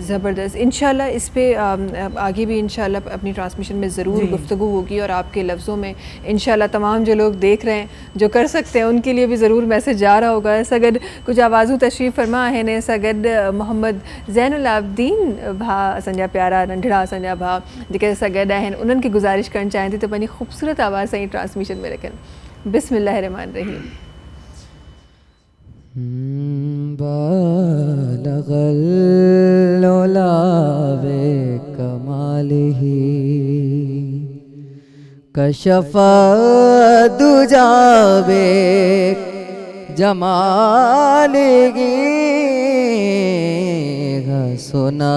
زبردست. انشاءاللہ اس پہ آگے بھی انشاءاللہ اپنی ٹرانسمیشن میں ضرور گفتگو ہوگی اور آپ کے لفظوں میں انشاءاللہ تمام جو لوگ دیکھ رہے ہیں جو کر سکتے ہیں ان کے لیے بھی ضرور میسج جا رہا ہوگا. سگڈ کچھ آوازوں تشریف فرما ہے نے سگڈ محمد زین العابدین بھا سنجا پیارا ننڈڑا سنجا بھا جے سگڈ ہیں انہن کی گزارش کرنا چاہیں تھی تو اپنی خوبصورت آواز صحیح ٹرانسمیشن میں رکھیں. بسم اللہ الرحمن الرحیم. بالغ العلا بکمالہ کشف الدجا بجمالہ حسنت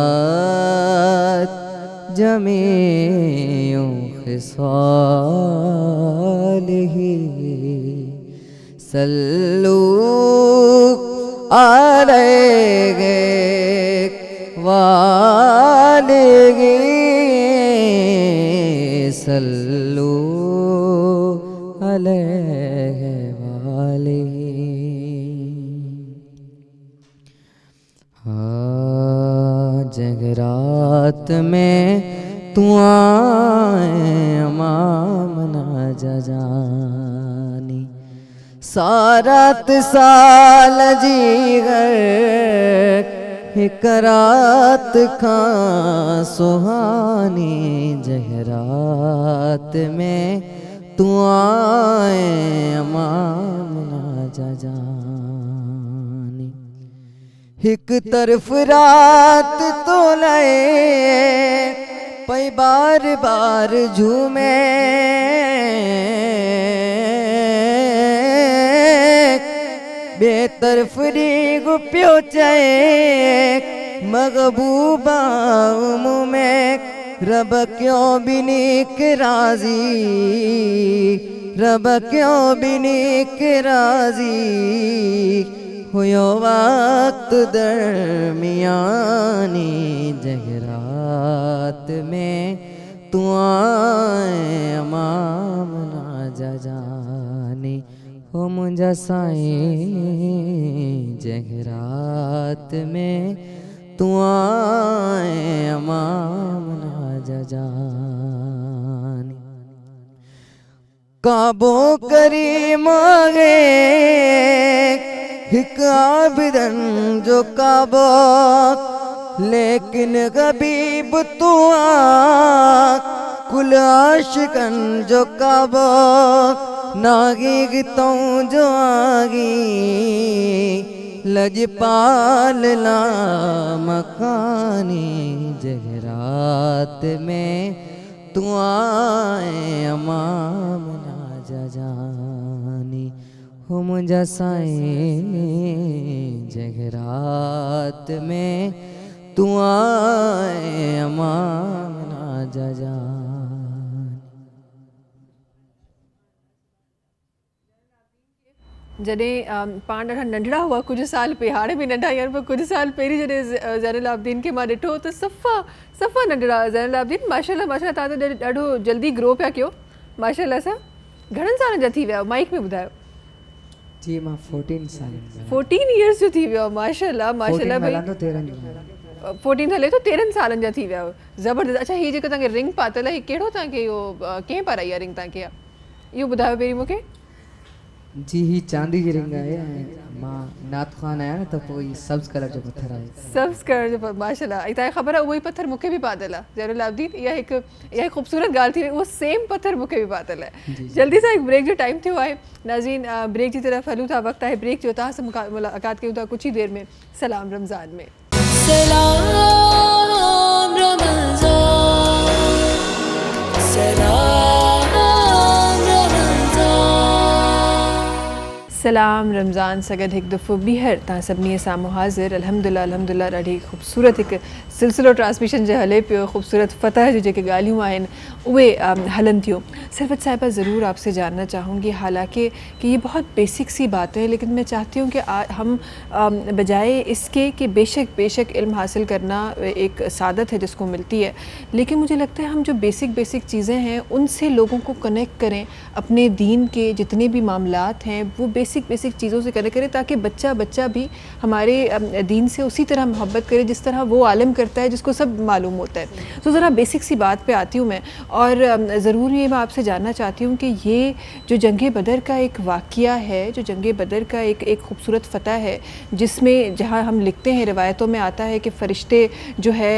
جمیع خصالہ صلو علیہ وآلہ صلو علیہ وآلہ. جگرات میں تو آئے امامنا ججانی سارات سال جیگر حکرات کھاں سہانی. جہرات میں تو آئے امامنا ججانی ایک طرف رات تو لئے پئی بار بار جھومے بے طرف ریگ پیو چائے مغبوبہ میں رب کیوں بنیک راضی رب کیوں بنیک راضی ہویو وقت درمیانی. جگرات میں تو آئے امامنا ججانی ہو منجا سائیں. جگرات میں تو آئے امامنا ججانی کعبوں کریم آگے ایک عابدن جو کعبہ لیکن غبیب تو کل عاشقن جو کعبہ ناگی گتوں جو آگی لجپال لا مکانی. جہرات میں تو آئے امامنا ججانی ہو منجا سائیں. جہرات میں تو آئے امامنا ججانی. جڏहिं पाण ॾाढा नंढड़ा हुआ कुझु साल पे हाणे बि नंढा आहिनि पर कुझु साल पहिरीं जॾहिं ज़ैन العابدین खे मां ॾिठो त सफ़ा नंढड़ा. ज़ैन العابدین माशाल्लाह माशाल्लाह तव्हां त ॾाढो जल्दी ग्रो पिया कयो माशाल्लाह सां. घणनि सालनि जा थी विया माइक में ॿुधायो. जी मां 14 साल 14 इयर्स जो थी वियो माशाल्लाह माशाल्लाह भई 14 हले तो 13 सालनि जा थी विया. ज़बरदस्त. अच्छा हीअ जेका तव्हांखे रिंग पातल आहे हीअ कहिड़ो तव्हांखे इहो कंहिं पाराई आहे रिंग तव्हांखे इहो ॿुधायो पहिरीं मूंखे. जी ही चांदी जी रिंग आहे मां नात ख़ान आहियां न त पोइ ही सब्ज़ कलर जो पत्थर आहे. सब्ज़ कलर जो माशाल्लाह. ऐं तव्हांखे ख़बर आहे उहो ई पत्थर मूंखे बि पातल आहे ज़ैन العابدین. इहा हिकु ख़ूबसूरत ॻाल्हि थी वई उहो सेम पत्थर मूंखे बि पातल आहे. जल्दी सां हिकु ब्रेक जो टाइम थियो आहे नाज़रीन. ब्रेक जी तरफ़ हलूं था. वक़्तु आहे ब्रेक जो. तव्हां सां मुलाक़ात कयूं था कुझु ई देरि में सलाम रमज़ान में. सलाम रमज़ान सलाम सलाम रमज़ान सगद हिक दफ़ो ॿीहर तव्हां सभिनी साम्हूं हाज़िर अल्हम्दुलिल्लाह ॾाढी ख़ूबसूरत हिकु सिलसिलो ट्रांसमिशन जो हले पियो ख़ूबसूरत फ़तह जी जेके ॻाल्हियूं आहिनि उहे हलन थियूं। सरवत साहिबा ज़रूर आपसे जानना चाहूँगी, हालांकि कि ये बहुत बेसिक सी बात है, लेकिन मैं चाहती हूँ कि हम बजाय इसके कि बेशक इल्म हासिल करना एक सादत है जिसको मिलती है, लेकिन मुझे लगता है हम जो बेसिक चीज़ें हैं उनसे लोगों को कनेक्ट करें, अपने दीन के जितने भी मामलात हैं वो बेसिक चीज़ों से कनेक्ट करें, ताकि बच्चा भी हमारे दीन से उसी तरह मोहब्बत करे जिस तरह वो आलिम करता है जिसको सब मालूम होता है। तो ज़रा बेसिक सी बात पे आती हूँ मैं, और ज़रूर ये मैं आपसे जानना चाहती हूँ कि ये जो जंग बदर का एक वाक़या है, जो जंग बदर का एक खूबसूरत फ़तह है, जिसमें जहाँ हम लिखते हैं रिवायतों में आता है कि फ़रिश्ते जो है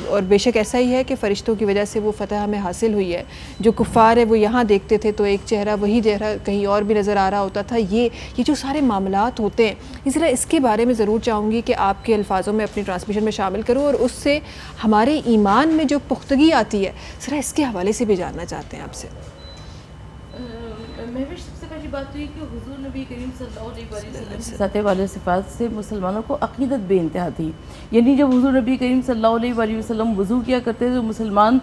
और बेशक ऐसा ही है कि फ़रिश्तों की वजह से वो फ़तह हमें हासिल हुई है। जो कुफ़ार है वो यहाँ देखते थे तो एक चेहरा, वही चेहरा कहीं और भी नज़र आ रहा होता था। ये जो सारे मामलात होते हैं, ज़रा इसके बारे में ज़रूर चाहूँगी कि आपके अल्फाजों में अपनी ट्रांसमिशन में शामिल करूँ, और उससे हमारे ईमान में जो पुख्तगी आती है, ज़रा इसके हवाले से भी जानना चाहते हैं आपसे। महविश, सबसे पहली बात तो ये कि हुज़ूर नबी करीम सल्लल्लाहु अलैहि वसल्लम की ज़ात वाले सिफ़ात से मुसलमानों को अक़ीदत बेइंतहा थी। यानी जब हुज़ूर नबी करीम सल्लल्लाहु अलैहि वसल्लम वज़ू किया करते थे तो मुसलमान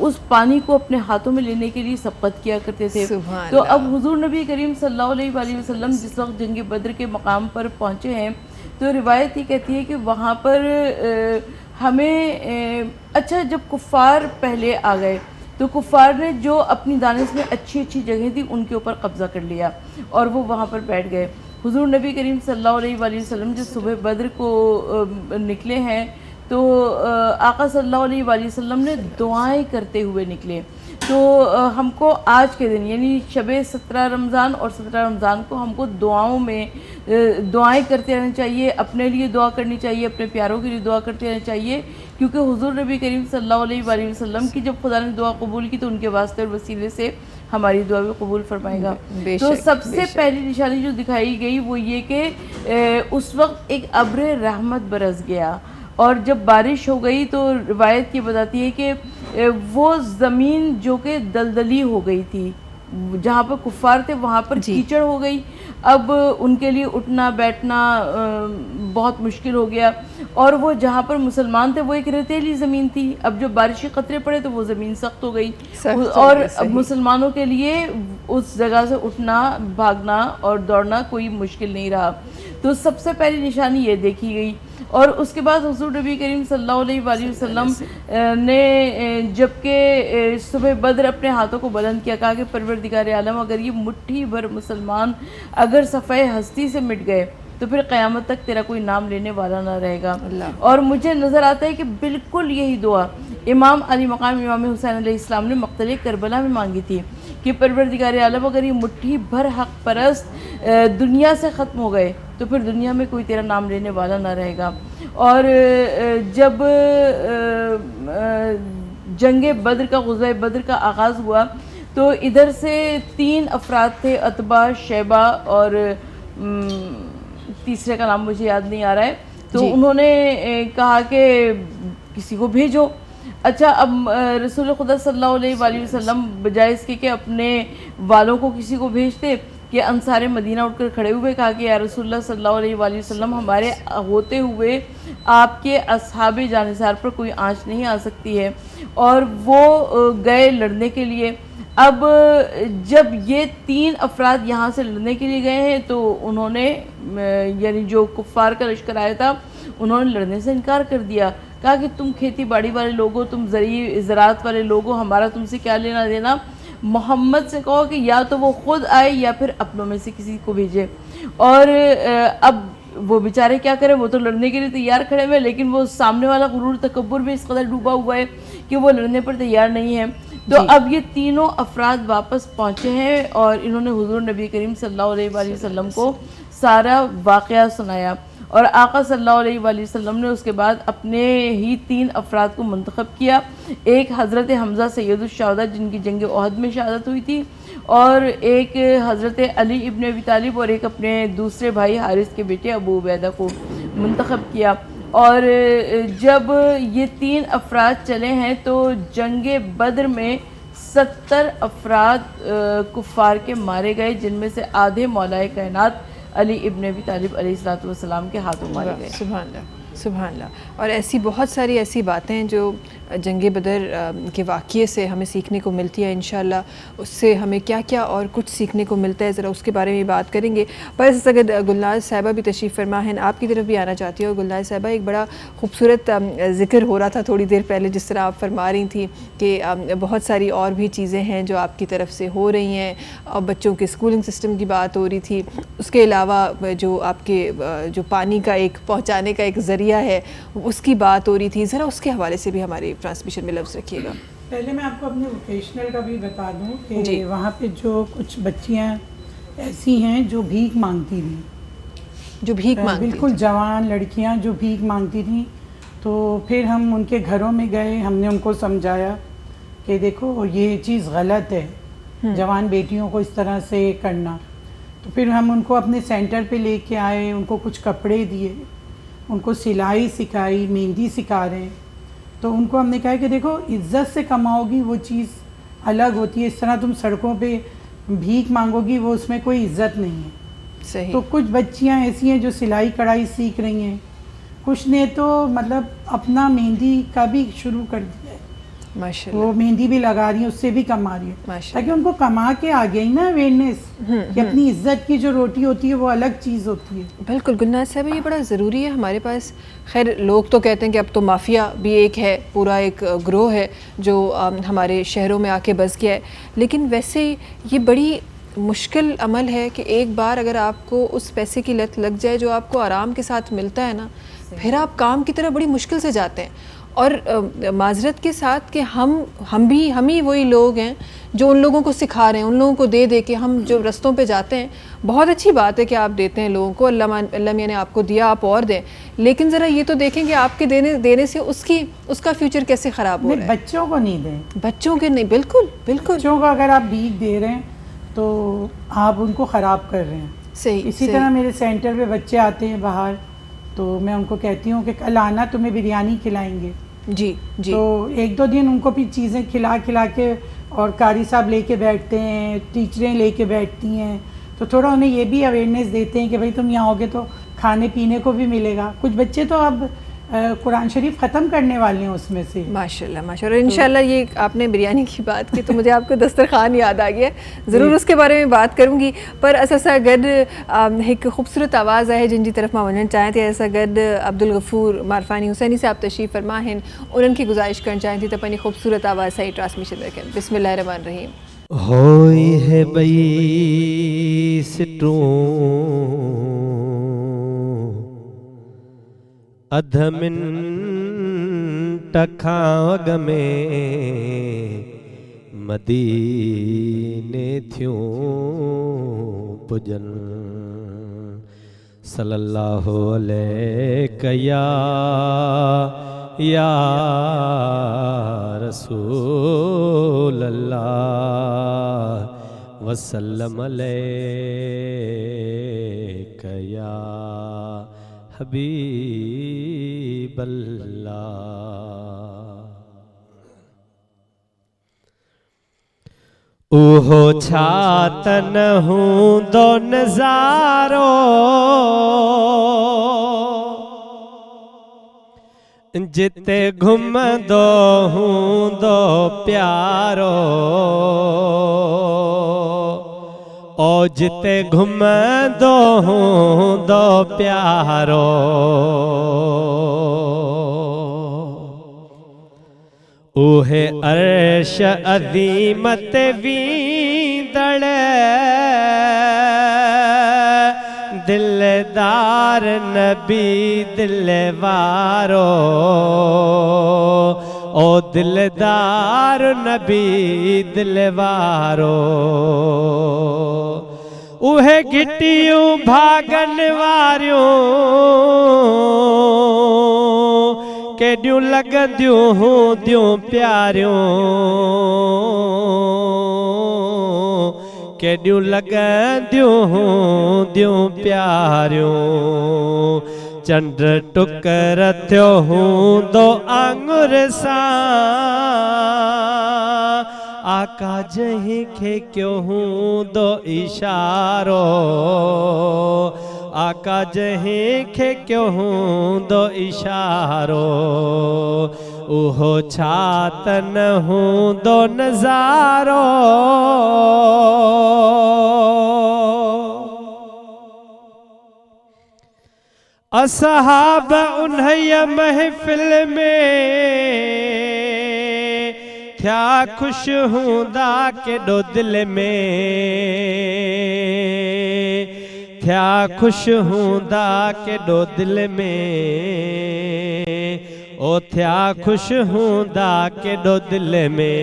उस पानी को अपने हाथों में लेने के लिए सबक़त किया करते थे। तो अब हुज़ूर नबी करीम सल्लल्लाहु अलैहि वसल्लम जिस वक्त जंग बद्र के मकाम पर पहुँचे हैं, तो रिवायत ये कहती है कि वहाँ पर हमें अच्छा, जब कुफ़ार पहले आ गए तो कुफ़ार ने जो अपनी दानिश में अच्छी जगह थी उनके ऊपर कब्ज़ा कर लिया और वो वहाँ पर बैठ गए। हुज़ूर नबी करीम सल्लल्लाहु अलैहि वसल्लम जब सुबह बद्र को निकले हैं तो आका सल्लल्लाहु अलैहि वसल्लम ने दुआएं करते हुए निकले। तो हमको आज के दिन यानी शबे 17 रमज़ान और 17 रमज़ान को हमको दुआओं में दुआएं करते रहना चाहिए, अपने लिए दुआ करनी चाहिए, अपने प्यारों के लिए दुआ करते रहना चाहिए, क्योंकि हुज़ूर नबी करीम सल्लल्लाहु अलैहि वसल्लम की जब खुदा ने दुआ कबूल की तो उनके वास्ते और वसीले से हमारी दुआ भी कबूल फरमाएगा। तो सबसे पहली निशानी जो दिखाई गई वो ये कि उस वक्त एक अब्र रहमत बरस गया, और जब बारिश हो गई तो रिवायत ये बताती है कि वो ज़मीन जो कि दलदली हो गई थी, जहाँ पर कुफ़ार थे वहाँ पर कीचड़ हो गई। अब उनके लिए उठना बैठना बहुत मुश्किल हो गया, और वो जहाँ पर मुसलमान थे वो एक रेतीली ज़मीन थी। अब जब बारिश के क़तरे पड़े तो वो ज़मीन सख्त हो गई, और अब मुसलमानों के लिए उस जगह से उठना, भागना और दौड़ना कोई मुश्किल नहीं रहा। तो सबसे पहली निशानी ये देखी गई। और उसके बाद हुज़ूर नबी करीम सल्लल्लाहु अलैहि वसल्लम ने जबकि सुबह बद्र अपने हाथों को बुलंद किया, कहा कि परवरदिगार आलम, अगर ये मुट्ठी भर मुसलमान अगर सफ़े हस्ती से मिट गए तो फिर क़यामत तक तेरा कोई नाम लेने वाला ना रहेगा। और मुझे नज़र आता है कि बिल्कुल यही दुआ इमाम अली मकाम इमाम हुसैन अलैहिस्सलाम ने मक़तल करबला में मांगी थी कि परवरदिगार आलम, अगर ये मुट्ठी भर हक़ परस्त दुनिया से ख़त्म हो गए तो फिर दुनिया में कोई तेरा नाम लेने वाला ना रहेगा। और जब जंग बद्र का ग़ुज़वा बद्र का आगाज़ हुआ तो इधर से 3 अफराद थे, अतबा, शैबा और तीसरे का नाम मुझे याद नहीं आ रहा है। तो उन्होंने कहा कि किसी को भेजो। अच्छा, अब रसूल खुदा सल्लल्लाहु अलैहि वसल्लम बजाय इसके कि अपने वालों को किसी को भेजते कि अंसार मदीना उठकर खड़े हुए कहा कि या रसूलुल्लाह सल्लल्लाहु अलैहि वसल्लम, हमारे होते हुए आपके अस्हाबे जानिसार पर कोई आँच नहीं आ सकती है। और वो गए लड़ने के लिए। अब जब ये 3 अफराद यहाँ से लड़ने के लिए गए हैं तो उन्होंने यानी जो कुफ़ार का लश्कर आया था उन्होंने लड़ने से इनकार कर दिया, कहा कि तुम खेती बाड़ी वाले लोग हो, तुम ज़राअत वाले लोग हो, हमारा तुमसे क्या लेना देना। मोहम्मद से कहो कि या तो वो ख़ुद आए या फिर अपनों में से किसी को भेजे। और अब वो बेचारे क्या करें, वो तो लड़ने के लिए तैयार खड़े हुए, लेकिन वो सामने वाला गुरूर तकब्बुर में इस कदर डूबा हुआ है कि वो लड़ने पर तैयार नहीं है। तो अब ये तीनों अफराद वापस पहुँचे हैं और इन्होंने हुज़ूर नबी करीम सल्लल्लाहु अलैहि वसल्लम को सारा वाक़या सुनाया। और आका सल्लल्लाहु अलैहि वसल्लम ने उसके बाद अपने ही 3 अफराद को मुंतखब किया। एक हज़रत हमज़ा सैयदुश शहदा जिनकी जंग ओहद में शहादत हुई थी, और एक हज़रत अली इब्न अबी तालिब और एक अपने दूसरे भाई हारिस के बेटे अबू उबैदा को मुंतखब किया। और जब ये 3 अफराद चले हैं तो जंग बद्र में 70 افراد کفار کے مارے گئے، جن میں سے آدھے مولائے کائنات علی ابن ابی طالب علیہ الصلوۃ والسلام کے ہاتھوں مارے گئے. سبحان اللہ سبحان اللہ. اور ایسی بہت ساری ایسی باتیں ہیں جو جنگ بدر کے واقعے سے ہمیں سیکھنے کو ملتی ہے. انشاءاللہ اس سے ہمیں کیا کیا اور کچھ سیکھنے کو ملتا ہے، ذرا اس کے بارے میں بات کریں گے. پر اس وقت گلناز صاحبہ بھی تشریف فرما ہیں، آپ کی طرف بھی آنا چاہتی ہوں. گلناز صاحبہ ایک بڑا خوبصورت ذکر ہو رہا تھا تھوڑی دیر پہلے، جس طرح آپ فرما رہی تھیں کہ بہت ساری اور بھی چیزیں ہیں جو آپ کی طرف سے ہو رہی ہیں، اور بچوں کے اسکولنگ سسٹم کی بات ہو رہی تھی. اس کے علاوہ جو آپ کے جو پانی کا ایک پہنچانے کا ایک ذریعہ ہے اس کی بات ہو رہی تھی. ذرا اس کے حوالے سے بھی ہماری ٹرانسمیشن میں لفظ رکھیے گا. پہلے میں آپ کو اپنے ووکیشنل کا بھی بتا دوں کہ وہاں پہ جو کچھ بچیاں ایسی ہیں جو بھیک مانگتی تھیں، جو بھیک مانگتی بالکل جوان لڑکیاں جو بھیک مانگتی تھیں، تو پھر ہم ان کے گھروں میں گئے، ہم نے ان کو سمجھایا کہ دیکھو یہ چیز غلط ہے جوان بیٹیوں کو اس طرح سے کرنا. تو پھر ہم ان کو اپنے سینٹر پہ لے کے آئے، ان کو کچھ کپڑے دیے، ان کو سلائی سکھائی، مہندی سکھا رہے ہیں. تو ان کو ہم نے کہا کہ دیکھو عزت سے کماؤ گی وہ چیز الگ ہوتی ہے، اس طرح تم سڑکوں پہ بھیک مانگو گی وہ اس میں کوئی عزت نہیں ہے. صحیح. تو کچھ بچیاں ایسی ہیں جو سلائی کڑھائی سیکھ رہی ہیں، کچھ نے تو مطلب اپنا مہندی کا بھی شروع کر دیا ہے، ماشاء اللہ وہ مہندی بھی لگا رہی ہیں، اس سے بھی کما رہی ہیں، ماشاء تاکہ ان کو کما کے آ گئی نا اویئرنیس کہ اپنی عزت کی جو روٹی ہوتی ہے وہ الگ چیز ہوتی ہے. بالکل. گلناز صاحب یہ بڑا ضروری ہے ہمارے پاس. خیر لوگ تو کہتے ہیں کہ اب تو مافیا بھی ایک ہے، پورا ایک گروہ ہے جو ہمارے شہروں میں آ کے بس گیا ہے، لیکن ویسے یہ بڑی مشکل عمل ہے کہ ایک بار اگر آپ کو اس پیسے کی لت لگ جائے جو آپ کو آرام کے ساتھ ملتا ہے نا، پھر آپ کام کی طرف بڑی مشکل سے جاتے ہیں. اور معذرت کے ساتھ کہ ہم ہی وہی لوگ ہیں جو ان لوگوں کو سکھا رہے ہیں، ان لوگوں کو دے دے کے ہم جو رستوں پہ جاتے ہیں. بہت اچھی بات ہے کہ آپ دیتے ہیں لوگوں کو، اللہ میاں نے آپ کو دیا، آپ اور دیں، لیکن ذرا یہ تو دیکھیں کہ آپ کے دینے سے اس کا فیوچر کیسے خراب ہو رہا ہے. بچوں کو نہیں دیں، بچوں کے نہیں، بالکل بالکل. بچوں کو اگر آپ بھیک دے رہے ہیں تو آپ ان کو خراب کر رہے ہیں. صحیح. اسی طرح میرے سینٹر پہ بچے آتے ہیں باہر، تو میں ان کو کہتی ہوں کہ کل آنا تمہیں بریانی کھلائیں گے. جی جی. تو ایک دو دن ان کو بھی چیزیں کھلا کے اور قاری صاحب لے کے بیٹھتے ہیں، ٹیچریں لے کے بیٹھتی ہیں، تو تھوڑا انہیں یہ بھی اویئرنیس دیتے ہیں کہ بھائی تم یہاں ہوگے تو کھانے پینے کو بھی ملے گا. کچھ بچے تو اب قرآن شریف ختم کرنے والے ہیں اس میں سے. ماشاءاللہ ماشاءاللہ. انشاءاللہ یہ آپ نے بریانی کی بات کی تو مجھے آپ کو دسترخوان یاد آ گیا، ضرور اس کے بارے میں بات کروں گی. پر اساسا گڈ ایک خوبصورت آواز ہے جن جی طرف میں ونن چاہیں تھے. ایسا گڈ عبدالغفور مارفانی حسینی صاحب تشریف فرما ہیں، انہن کی گزارش کرنا چاہیں تھی تو اپنی خوبصورت آواز صحیح ٹرانسمیشن رکھیں. بسم اللہ الرحمن الرحیم. ہوئی ہے بئی سٹوں ادھمن ٹکھاگ میں مدینے تھیوں پجن صلی اللہ علیہ یا رسول اللہ وسلم علیک یا حبیب اللہ. اوہو چھاتن ہوں دو نظارو جتے گھم دو ہوں دو پیارو او جتے گھم دو ہوں دو پیارو اوہے عرش عظیمت ویندڑ دلدار نبی دل وارو او دلدار نبی دل وارو اوہے گھٹیوں بھاگن واریوں کہ ڈیوں لگ دیوں ہوں دیوں پیاریوں کہ ڈیوں لگ دیوں ہوں دیوں پیاریوں چنڈ ٹکر تھیو ہوں دو آنگر ساں आका जहीं खे क्यों हूँ दो इशारो आका जहीं खे क्यों हूँ दो इशारो उहो छातन हूँ दो नज़ारो असहाब उन्हैया महफिल में थया खुश हूंदा केॾो दिल में थया खुश हूंदा केॾो दिल में ओ थया खुश हूंदा केॾो दिल में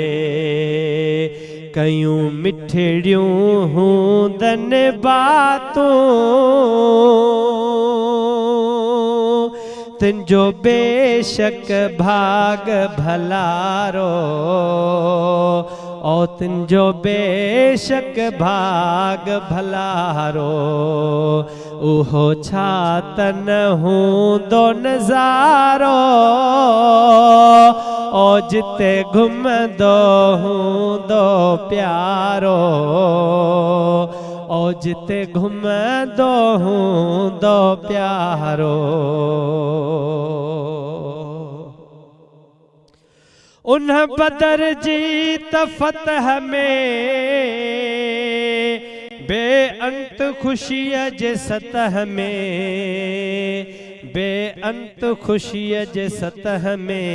कयूं मिठड़ियूं हूंदनि बातूं तुंहिंजो बेशक भाग भलारो ओ तुंहिंजो बेशक भाग भलारो उहो छा तन हूंदो नज़ारो ओ जिते घुमंदो हूंदो प्यारो ओ जिते घुमंदो हूंदो प्यारो उन बदर जी फतह में बेअंत खुशीअ जे सतह में बेअंत खुशीअ जे सतह में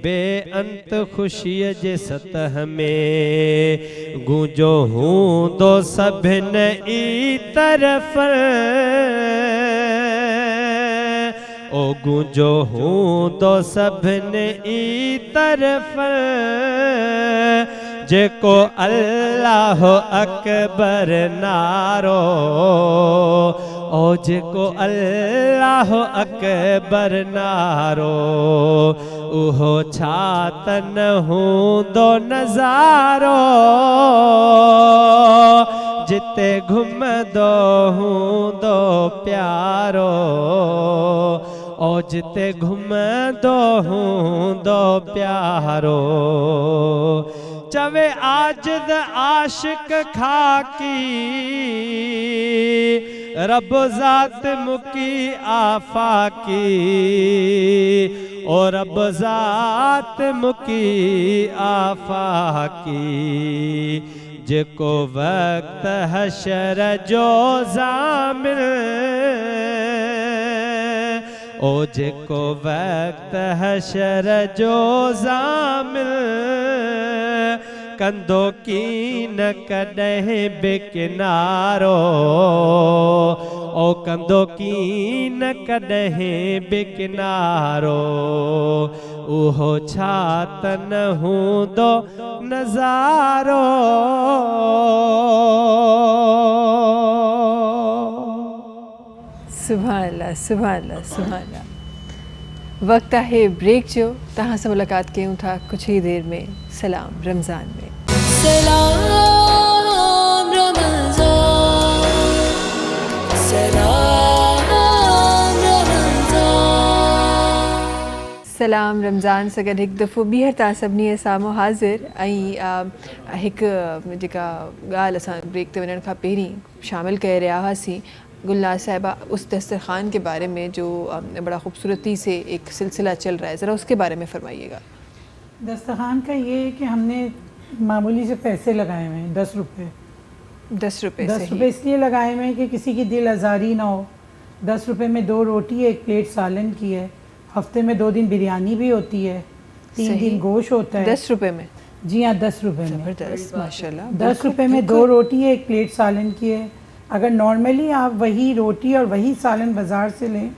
बेअंत खुशीअ जे सतह में गूंजो हूंदो सभिनि ई तरफ़ ओ गूंजो हूंदो सभिनि ई तरफ़ जेको अल्लाह अकबर नारो ओ जेको अल्लाह अकबर नारो उहो छा तन हूंदो नज़ारो जिते घुमंदो हूंदो प्यारो ओ जिते घुमंदो हूंदो प्यारो चवे आजिद आशिक खाकी रब ज़ात मुकी आफाकी ओ रब ज़ात मुकी आफाकी जेको वक्त हशर जो ज़ामिन ओ जेको वक्त हशर जो ज़ामिन कंदो कीन कॾहिं बेकिनारो ओ कंदो कीन कॾहिं बेकिनारो उहो छा तन हूंदो नज़ारो सुभान अल्लाह सुभान अल्लाह सुभान अल्लाह। वक्त आहे ब्रेक जो तहां से मुलाकात कयूं था कुछ ही देर में सलाम रमज़ान में। सलाम रमज़ान सलाम रमज़ान सलाम रमज़ान सां गॾु हिकु दफ़ो ॿीहर तव्हां सभिनी जे साम्हूं हाज़िर ऐं हिकु जेका ॻाल्हि असां ब्रेक ते वञण खां पहिरीं शामिलु करे रहिया हुआसीं गुलनाज़ साहिबा उस दस्तरखान के बारे में जो बड़ा खूबसूरती से एक सिलसिला चल रहा है, ज़रा उसके बारे में फरमाइएगा। दस्तरखान का ये है कि हमने मामूली से पैसे लगाए हुए हैं 10 रुपये 10 रुपये 10 रुपये इसलिए लगाए हुए हैं कि किसी की दिल आज़ारी ना हो। 10 रुपये में 2 रोटी है, 1 प्लेट सालन की है, हफ्ते में 2 दिन बिरयानी भी होती है, 3 दिन गोश्त होता है। 10 रुपये में? जी हाँ 10 रुपये में। ज़बरदस्त माशाल्लाह। 10 रुपये में 2 रोटी है, 1 प्लेट सालन की है। अगर नॉर्मली आप वही रोटी और वही सालन बाज़ार से लें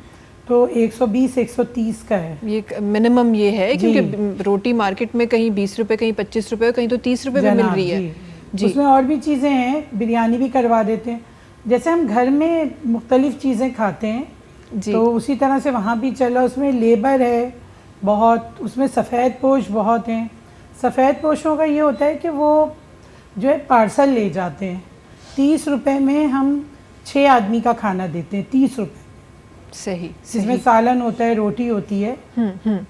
तो 120-130 का है। ये मिनिमम ये है क्योंकि रोटी मार्केट में कहीं 20 रुपये कहीं 25 रुपये कहीं तो 30 रुपये में मिल रही है जी। उसमें और भी चीज़ें हैं, बिरयानी भी करवा देते हैं। जैसे हम घर में मुख्तलिफ़ चीज़ें खाते हैं जी। तो उसी तरह से वहाँ भी चला, उसमें लेबर है बहुत, उसमें सफ़ेद पोश बहुत हैं। सफ़ेद पोशों का ये होता है कि वो जो है पार्सल ले जाते हैं। 30 रुपये में हम 6 आदमी का खाना देते हैं, 30 रुपये। सही। इसमें सालन होता है, रोटी होती है,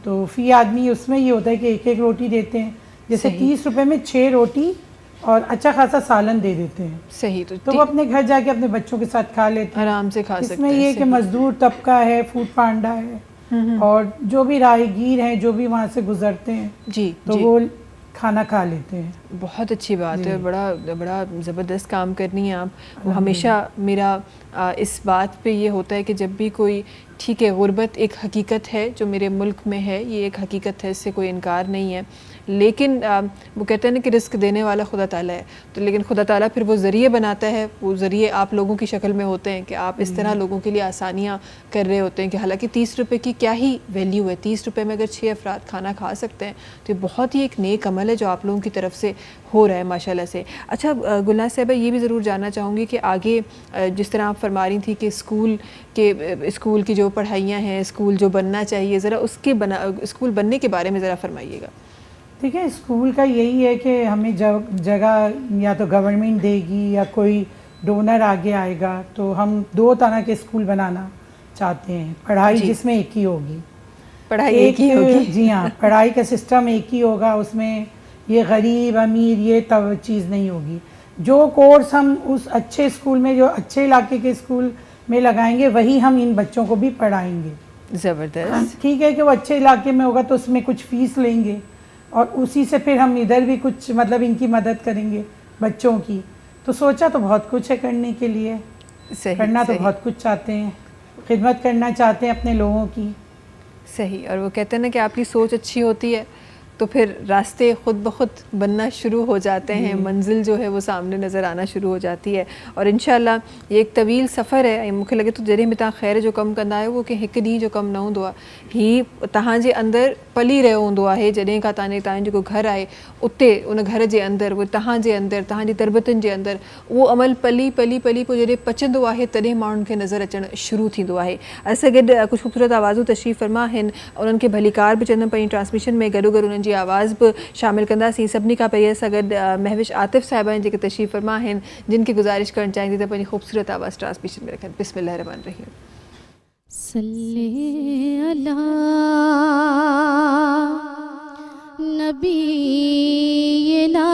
तो फ़ी आदमी उसमें ये होता है कि 1-1 रोटी देते हैं। جیسے 30 روپے میں 6 روٹی اور اچھا خاصا سالن دے دیتے ہیں. صحیح. تو وہ اپنے گھر جا کے اپنے بچوں کے ساتھ کھا لیتے ہیں, آرام سے کھا سکتے ہیں. اس میں یہ کہ مزدور طبقہ ہے, فوڈ پانڈا ہے, اور جو بھی راہگیر ہیں جو بھی وہاں سے گزرتے ہیں جی تو وہ کھانا کھا لیتے ہیں. بہت اچھی بات ہے, بڑا زبردست کام کرنی ہے آپ. وہ ہمیشہ میرا اس بات پہ یہ ہوتا ہے کہ جب بھی کوئی, ٹھیک ہے غربت ایک حقیقت ہے جو میرے ملک میں ہے, یہ ایک حقیقت ہے, اس سے کوئی انکار نہیں ہے, لیکن وہ کہتے ہیں نا کہ رزق دینے والا خدا تعالیٰ ہے, تو لیکن خدا تعالیٰ پھر وہ ذریعے بناتا ہے, وہ ذریعے آپ لوگوں کی شکل میں ہوتے ہیں کہ آپ اس طرح لوگوں کے لیے آسانیاں کر رہے ہوتے ہیں کہ حالانکہ 30 روپے کی کیا ہی ویلیو ہے, 30 روپے میں اگر 6 افراد کھانا کھا سکتے ہیں تو یہ بہت ہی ایک نیک عمل ہے جو آپ لوگوں کی طرف سے ہو رہا ہے ماشاء اللہ سے. اچھا گلناز صاحبہ, یہ بھی ضرور جاننا چاہوں گی کہ آگے جس طرح آپ فرما رہی تھی کہ اسکول کی جو پڑھائیاں ہیں, اسکول جو بننا چاہیے, ذرا اس کے اسکول بننے کے بارے میں ذرا فرمائیے گا. ٹھیک ہے, اسکول کا یہی ہے کہ ہمیں جگہ یا تو گورنمنٹ دے گی یا کوئی ڈونر آگے آئے گا, تو ہم 2 طرح کے اسکول بنانا چاہتے ہیں. پڑھائی جس میں ایک ہی ہوگی, پڑھائی ایک ہی ہوگی. جی ہاں, پڑھائی کا سسٹم ایک ہی ہوگا, اس میں یہ غریب امیر یہ چیز نہیں ہوگی. جو کورس ہم اس اچھے اسکول میں, جو اچھے علاقے کے اسکول میں لگائیں گے وہی ہم ان بچوں کو بھی پڑھائیں گے. زبردست. ٹھیک ہے کہ وہ اچھے علاقے میں ہوگا تو اس میں کچھ فیس لیں گے, اور اسی سے پھر ہم ادھر بھی کچھ مطلب ان کی مدد کریں گے بچوں کی. تو سوچا تو بہت کچھ ہے کرنے کے لیے, کرنا تو بہت کچھ چاہتے ہیں, خدمت کرنا چاہتے ہیں اپنے لوگوں کی. صحیح. اور وہ کہتے ہیں نا کہ آپ کی سوچ اچھی ہوتی ہے تو پھر راستے خود بخود بننا شروع ہو جاتے ہیں, منزل جو ہے وہ سامنے نظر آنا شروع ہو جاتی ہے. اور انشاءاللہ یہ ایک طویل سفر ہے. مجھے لگے تو جڑے میں تا خیر جو کم کندا ہے وہ کہ ایک ڈींहुं جو کم نہ ہूंदो आहे, ही तव्हां जे अंदरि पली रहियो हूंदो आहे. जॾहिं खां तव्हां जेको घरु आहे उते उन घर जे अंदरि, उहो तव्हां जे अंदरि, तव्हांजी तरबियतुनि जे अंदरि उहो अमल पली पली पली पोइ जॾहिं पचंदो आहे तॾहिं माण्हुनि खे नज़र अचणु शुरू थींदो आहे. असां गॾु कुझु ख़ूबसूरत आवाज़ूं तशरीफ़ फरमा आहिनि, उन्हनि खे भलीकार बि चवंदमि पंहिंजी ट्रांसमिशन में गॾो गॾु उन्हनि जी आवाज़ बि शामिल कंदासीं. सभिनी खां पहिरीं असां गॾु महविश आतिफ़ साहिबा आहिनि जेके तशरीफ़ फरमा आहिनि, जिन खे गुज़ारिश करणु चाहींदी त पंहिंजी ख़ूबसूरत आवाज़ ट्रांसमिशन में रखनि. बिस्मिल्लाह रहमान रहीम. सल्ली अला नबीना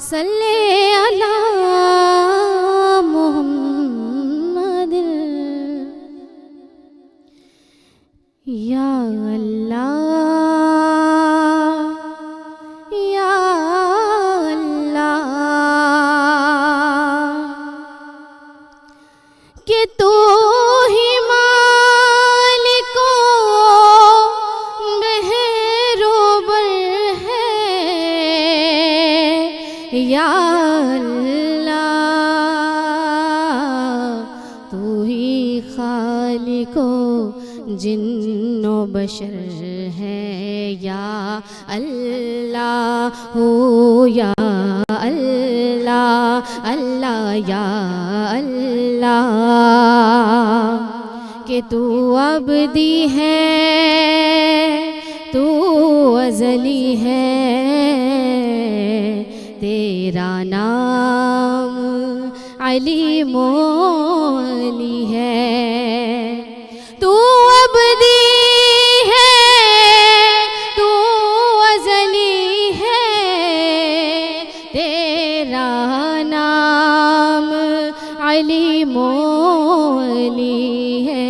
सल्ली अला मुहम्मद या अल्लाह या अल्लाह कि तू ही मालिको बहरोबर है या अल्लाह, तू ही खालिको जिन्नो बशर है या अल्लाह हो या अल्लाह अल्लाह या अल्लाह कि तू अब्दी है तू अज़ली है तेरा नाम अली मोली है तू अब्दी है तू अज़ली है तेरा नाम अली मोली है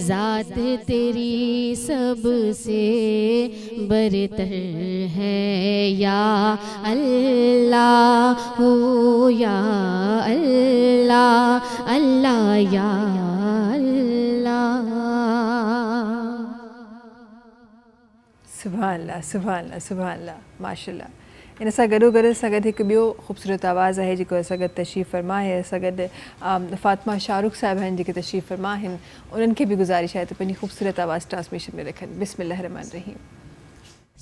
ज़ात तेरी सबसे बरतर है या अल्लाह हो या अल्लाह अल्लाह या अल्लाह. सुभान अल्लाह सुभान अल्लाह सुभान अल्लाह माशाल्लाह. इन सां गॾोगॾु असां गॾु हिकु ॿियो ख़ूबसूरत आवाज़ आहे जेको असां गॾु तशरीफ़ फरमा आहे. असां गॾु फ़ातिमा शाहरुख साहिब आहिनि जेके तशरीफ़ फरमा आहिनि, उन्हनि खे बि गुज़ारिश आहे त पंहिंजी ख़ूबसूरत आवाज़ ट्रांसमिशन में रखनि. बिस्मिल्लाह रहमान रहीम.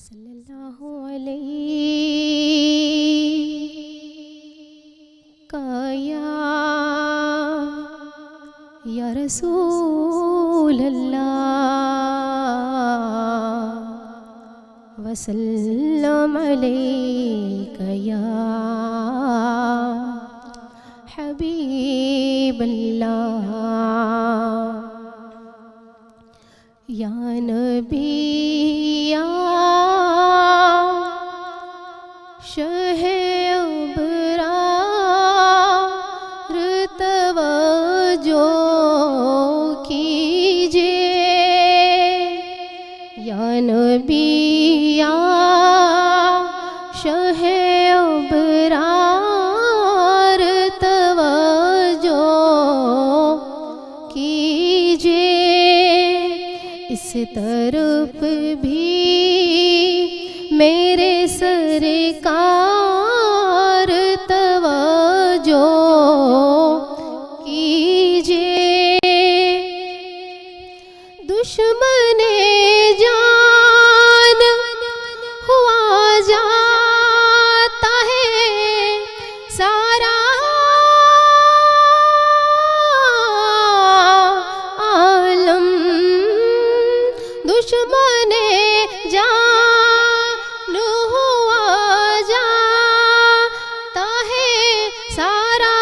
सल्लल्लाहु अलैहि या रसूल अल्लाह वसल्लम अलैका या हबीब अल्लाह या طرف بھی میرے سرکار توجہ کیجیے، دشمن جان ہوا جاتا ہے سارا عالم، دشمن جان ہوا جاتا ہے سارا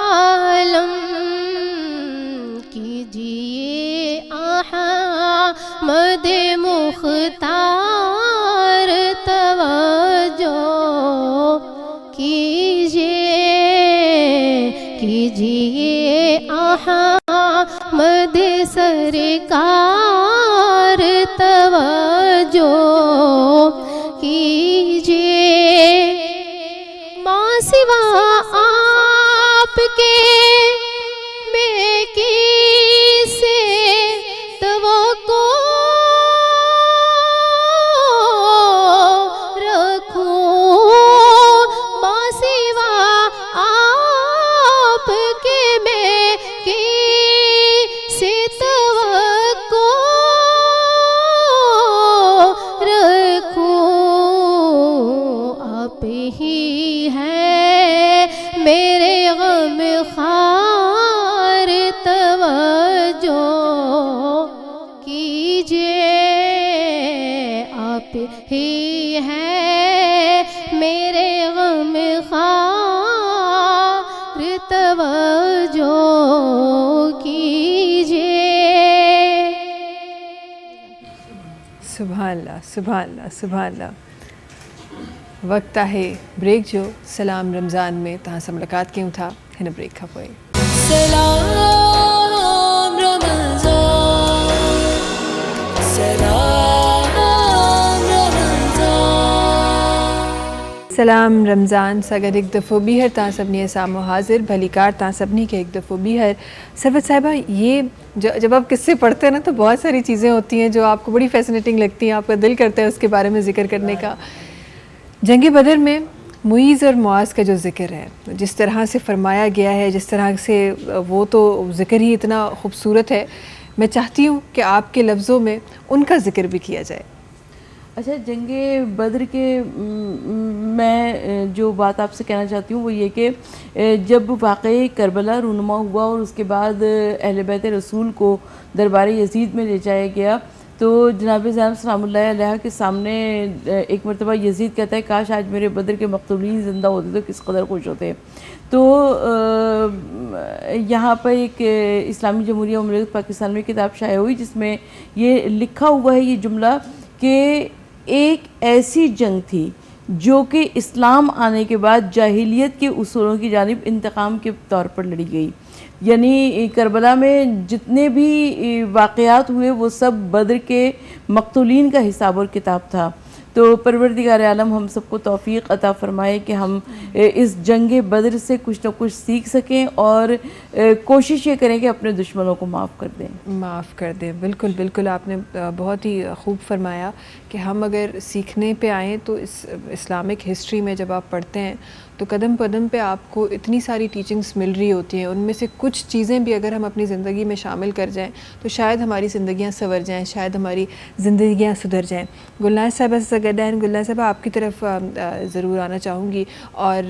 عالم، کیجیے احمد مختار توجہ کیجیے احمد سرکار توجہ کیجیے، ماں سوا آپ کے میں کسے توقع رکھوں، ماں سوا آپ کے میں کسے توقع رکھوں، آپ ہی ہے میرے غم خوار توجہ کیجیے، آپ ہی ہے میرے غم خوار توجہ کیجیے۔ سبحان اللہ، سبحان اللہ، سبحان اللہ۔ وقت ہے بریک جو سلام رمضان میں تہاں سے ملاقات کیوں تھا ہن بریک کھپوئے۔ سلام رمضان، سلام رمضان، سلام رمضان سگر ایک دفعہ بیہر تاں سبنی سامو حاضر بھلی کار تاں سبنی کے ایک دفعہ بیہر۔ سروت صاحبہ، یہ جب آپ قصے پڑھتے ہیں نا تو بہت ساری چیزیں ہوتی ہیں جو آپ کو بڑی فیسنیٹنگ لگتی ہیں، آپ کا دل کرتا ہے اس کے بارے میں ذکر کرنے کا۔ جنگ بدر میں معیز اور معاذ کا جو ذکر ہے، جس طرح سے فرمایا گیا ہے، جس طرح سے وہ تو ذکر ہی اتنا خوبصورت ہے، میں چاہتی ہوں کہ آپ کے لفظوں میں ان کا ذکر بھی کیا جائے۔ اچھا، جنگ بدر کے میں جو بات آپ سے کہنا چاہتی ہوں وہ یہ کہ جب واقعی کربلا رونما ہوا اور اس کے بعد اہل بیت رسول کو دربار یزید میں لے جایا گیا، تو جناب زینب سلام اللہ علیہ کے سامنے ایک مرتبہ یزید کہتا ہے کاش آج میرے بدر کے مقتولین زندہ ہوتے تو کس قدر خوش ہوتے۔ تو یہاں پر ایک اسلامی جمہوریہ مملکت پاکستان میں کتاب شائع ہوئی جس میں یہ لکھا ہوا ہے یہ جملہ کہ ایک ایسی جنگ تھی جو کہ اسلام آنے کے بعد جاہلیت کے اصولوں کی جانب انتقام کے طور پر لڑی گئی، یعنی کربلا میں جتنے بھی واقعات ہوئے وہ سب بدر کے مقتولین کا حساب اور کتاب تھا۔ تو پروردگار عالم ہم سب کو توفیق عطا فرمائے کہ ہم اس جنگ بدر سے کچھ نہ کچھ سیکھ سکیں اور کوشش یہ کریں کہ اپنے دشمنوں کو معاف کر دیں۔ معاف کر دیں، بالکل بالکل، آپ نے بہت ہی خوب فرمایا کہ ہم اگر سیکھنے پہ آئیں تو اس اسلامک ہسٹری میں جب آپ پڑھتے ہیں تو قدم قدم پہ آپ کو اتنی ساری ٹیچنگز مل رہی ہوتی ہیں، ان میں سے کچھ چیزیں بھی اگر ہم اپنی زندگی میں شامل کر جائیں تو شاید ہماری زندگیاں سنور جائیں، شاید ہماری زندگیاں سدھر جائیں۔ گلناز صاحبہ سے گڈین، گلناز صاحبہ آپ کی طرف ضرور آنا چاہوں گی اور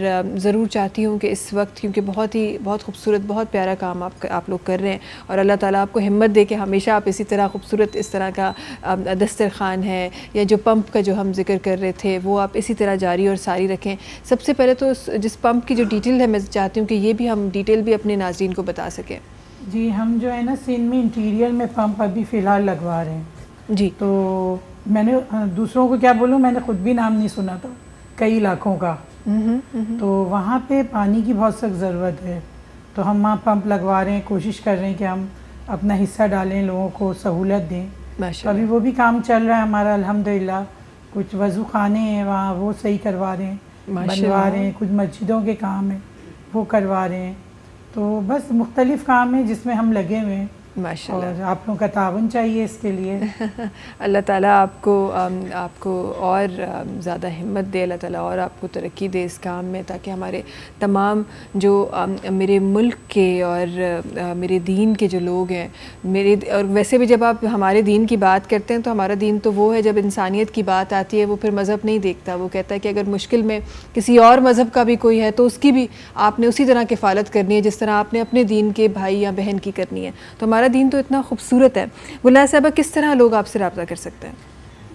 ضرور چاہتی ہوں کہ اس وقت کیونکہ بہت خوبصورت، بہت پیارا کام آپ لوگ کر رہے ہیں اور اللہ تعالیٰ آپ کو ہمت دے کہ ہمیشہ آپ اسی طرح خوبصورت اس طرح کا دسترخوان ہے یا جو پمپ کا جو ہم ذکر کر رہے تھے وہ آپ اسی طرح جاری اور ساری رکھیں۔ سب سے پہلے تو جس پمپ کی جو ڈیٹیل ہے میں چاہتی ہوں کہ یہ بھی ہم ڈیٹیل بھی اپنے ناظرین کو بتا سکیں۔ جی، ہم جو ہے نا سندھ میں انٹیریئر میں پمپ ابھی فی الحال لگوا رہے ہیں جی، تو میں نے دوسروں کو کیا بولوں، میں نے خود بھی نام نہیں سنا تھا کئی علاقوں کا، تو وہاں پہ پانی کی بہت سخت ضرورت ہے، تو ہم وہاں پمپ لگوا رہے ہیں، کوشش کر رہے ہیں کہ ہم اپنا حصہ ڈالیں، لوگوں کو سہولت دیں۔ تو ابھی وہ بھی کام چل رہا ہے ہمارا الحمدللہ، کچھ وضو خانے ہیں وہاں وہ صحیح کروا رہے ہیں، بنوا رہے ہیں، کچھ مسجدوں کے کام ہیں وہ کروا رہے ہیں، تو بس مختلف کام ہیں جس میں ہم لگے ہوئے ہیں माशाल्लाह। और आप लोगों का ताउन चाहिए इसके लिए। अल्लाह ताला आपको और ज़्यादा हिम्मत दे, अल्लाह ताला और आपको तरक्की दे इस काम में, ताकि हमारे तमाम जो मेरे मुल्क के और मेरे दीन के जो लोग हैं, और वैसे भी जब आप हमारे दीन की बात करते हैं तो हमारा दीन तो वो है, जब इंसानियत की बात आती है वो फिर मज़हब नहीं देखता, वो कहता है कि अगर मुश्किल में किसी और मज़हब का भी कोई है तो उसकी भी आपने उसी तरह किफ़ालत करनी है जिस तरह आपने अपने दीन के भाई या बहन की करनी है। तो हमारा दीन तो इतना खूबसूरत है। गुलाय साहबा, किस तरह लोग आपसे रब्ता कर सकते हैं?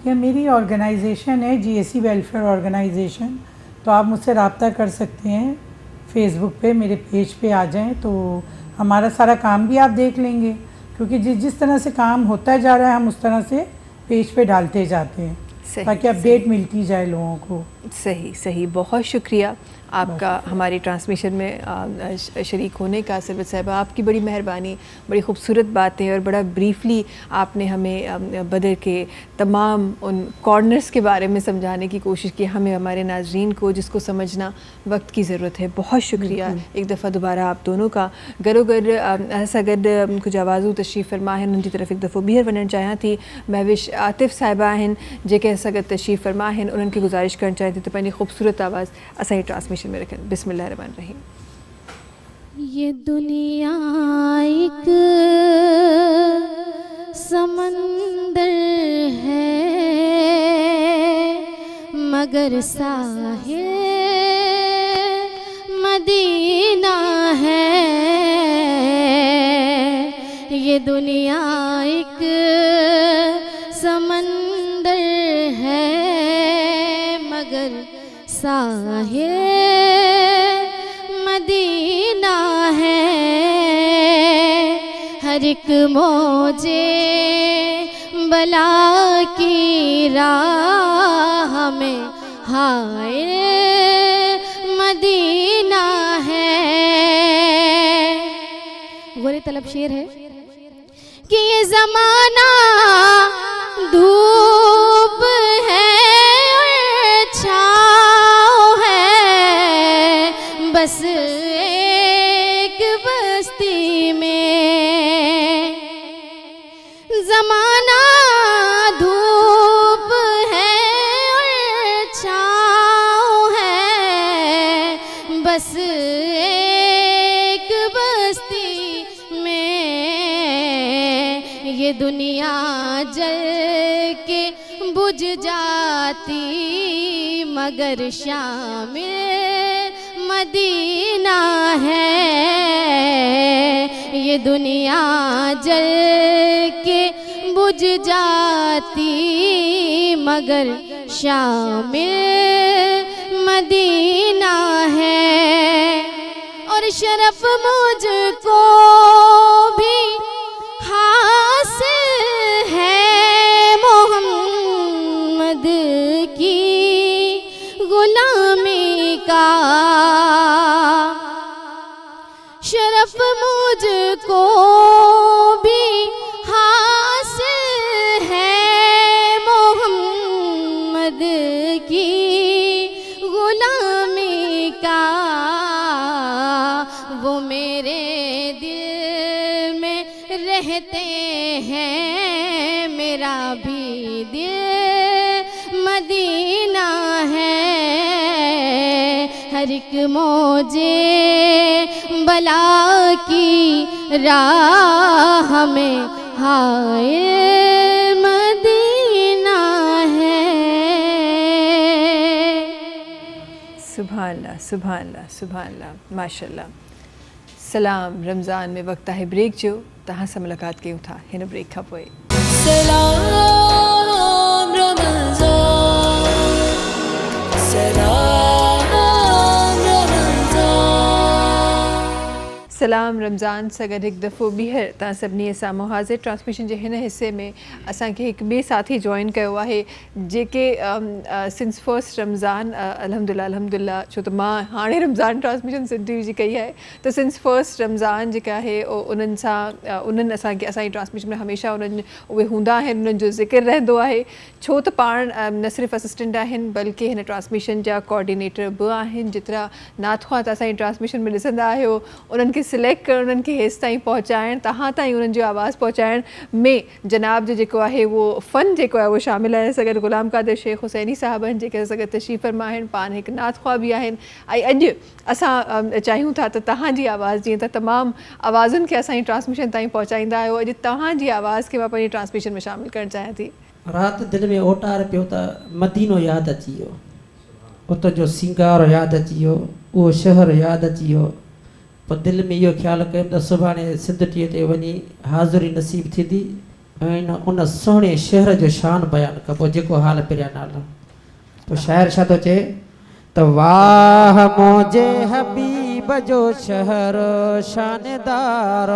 ये मेरी ऑर्गेनाइजेशन है, GSC वेलफेयर ऑर्गेनाइजेशन, तो आप मुझसे रब्ता कर सकते हैं। फेसबुक पे मेरे पेज पे आ जाएं तो हमारा सारा काम भी आप देख लेंगे, क्योंकि जिस तरह से काम होता जा रहा है हम उस तरह से पेज पे डालते जाते हैं, ताकि अपडेट मिलती जाए लोगों को। सही, बहुत शुक्रिया आपका हमारी ट्रांसमिशन में शरीक होने का। सरवत साहिबा, आपकी बड़ी मेहरबानी, बड़ी खूबसूरत बातें और बड़ा ब्रीफली आपने हमें बदर के तमाम उन कॉर्नर्स के बारे में समझाने की कोशिश की, हमें हमारे नाजरीन को जिसको समझना वक्त की ज़रूरत है। बहुत शुक्रिया एक दफ़ा दोबारा आप दोनों का। गरोगर सगड कुछ आवाज़ू तशरीफ़ फरमा है, उनकी तरफ एक दफ़ो बीहर वञणु चाहियां थी। महविश आतिफ़ साहिबा आहिनि जेके सगड तशरीफ़ फरमा आहिनि, उन्हनि खे गुज़ारिश करणु चाहियां थी त पंहिंजी ख़ूबसूरत आवाज़ असांजी ट्रांसमिशन में रखनि। बिस्मिल्लाहिर्रहमानिर्रहीम। ये दुनिया एक समंदर है मगर साहिल मदीना है। ये दुनिया एक समंदर है मगर साहिल मदीना है। हर एक मौजे बला की राह में हाय मदीना है। गोरे तलब शेर है कि ये ज़माना धूप है छाँव है, बस एक बस्ती में। ज़माना धूप है और छाँव है, बस एक बस्ती में। ये दुनिया जल के बुझ जाती मगर शामिल मदीना है। ये दुनिया जल के बुझ जाती मगर शामिल मदीना है। और शरफ मुझको भी हासिल है मोहम्मद की गुलामी का। शरफ मुझको भी हासिल है मोहम्मद की गुलामी का। वो मेरे दिल में रहते हैं, मेरा भी दिल मदीना है। हर एक मौजे बला की राह में हाय मदीना है। सुभान अल्लाह, सुभान अल्लाह, सुभान अल्लाह, माशाल्लाह। सलाम रमज़ान में वक्त आहे ब्रेक जो, तहां सां मुलाक़ात कयूं था हिन ब्रेक खां पोइ। सलाम रमज़ान, सलाम रमज़ान। सलाम रमज़ान सां गॾु हिकु दफ़ो ॿीहर तव्हां सभिनी साम्हूं हाज़िर। ट्रांसमिशन जे हिन हिसे में असांखे हिकु ॿिए साथी जॉइन कयो आहे जेके सिंस फर्स्ट रमज़ान अल्हम्दुलिल्लाह, छो त मां हाणे रमज़ान ट्रांसमिशन सिंधी जी कई आहे, त सिंस फर्स्ट रमज़ान जेका आहे उन्हनि सां उन्हनि असांजी ट्रांसमिशन में हमेशह उहे हूंदा आहिनि, उन्हनि जो ज़िक्र रहंदो आहे। छो त पाण न सिर्फ़ु असिस्टेंट आहिनि बल्कि हिन ट्रांसमिशन जा कोऑर्डिनेटर बि आहिनि। जेतिरा नाथुआ त असांजी ट्रांसमिशन में ॾिसंदा आहियो उन्हनि खे सिलेक्ट करणु उन्हनि खे हेसि ताईं पहुचाइणु तव्हां ताईं उन्हनि जो आवाज़ु पहुचाइण में जनाब जो जेको आहे उहो फ़न जेको आहे उहो शामिल आहे। असां गॾु ग़ुलाम क़ादिर शेख हुसैनी साहब आहिनि जेके असां गॾु तशरीफ़ फरमा आहिनि, पाण हिकु नात ख़्वा बि आहिनि। ऐं अॼु असां चाहियूं था त तव्हांजी आवाज़ जीअं त तमामु आवाज़ुनि खे असांजी ट्रांसमिशन ताईं पहुचाईंदा आहियो, अॼु तव्हांजी आवाज़ खे मां पंहिंजी ट्रांसमिशन में शामिलु करणु चाहियां थी। राति दिलि में ओटार पियो त मदीनो यादि अची वियो, उतां जो सिंगार यादि अची वियो, उहो शहर यादि अची वियो। पोइ दिलि में इहो ख़्यालु कयो त सुभाणे सिद्धटीअ ते वञी हाज़िरी नसीब थींदी ऐं उन सुहिणे शहर जो शान बयानु कबो जेको हाल पिरिया नाला। पोइ शाइर छा थो चए त वाह मुंहिंजे हबीब जो शहर शानदार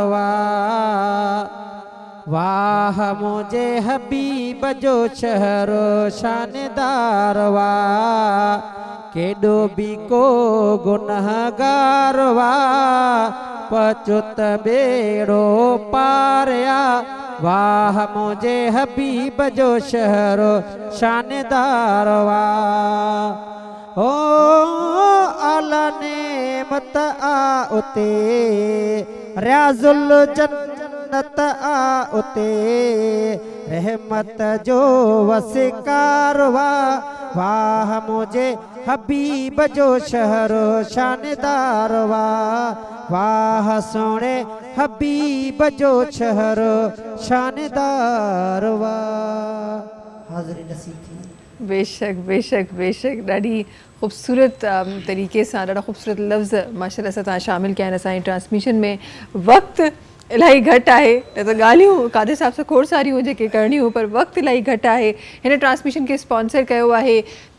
वाह मुंहिंजे हबीब जो शहर शानदार केॾो बि को गुनहगार पचुत बेड़ो पारिया वाह मुंहिंजे हबीब जो शहर शानदार ओ आला नेमत आ उते रियाज़ुल जन्नत आ उते रहमत जो वसिकार वाह मुझे हबीब जो शहर शानदार वाह सोने हबीब जो शहर शानदार हाज़िरी नसीब थी। बेशक बेशक बेशक ॾाढी ख़ूबसूरत तरीक़े सां ॾाढा ख़ूबसूरत लफ़्ज़ माशाल्लाह सां तव्हां शामिलु कया आहिनि असांजी ट्रांसमिशन में। वक़्तु इलाही घटि आहे, न त ॻाल्हियूं क़ादिर साहिब सां खोड़ सारियूं जेके करणियूं, पर वक़्तु इलाही घटि आहे। हिन ट्रांसमिशन खे स्पॉन्सर कयो आहे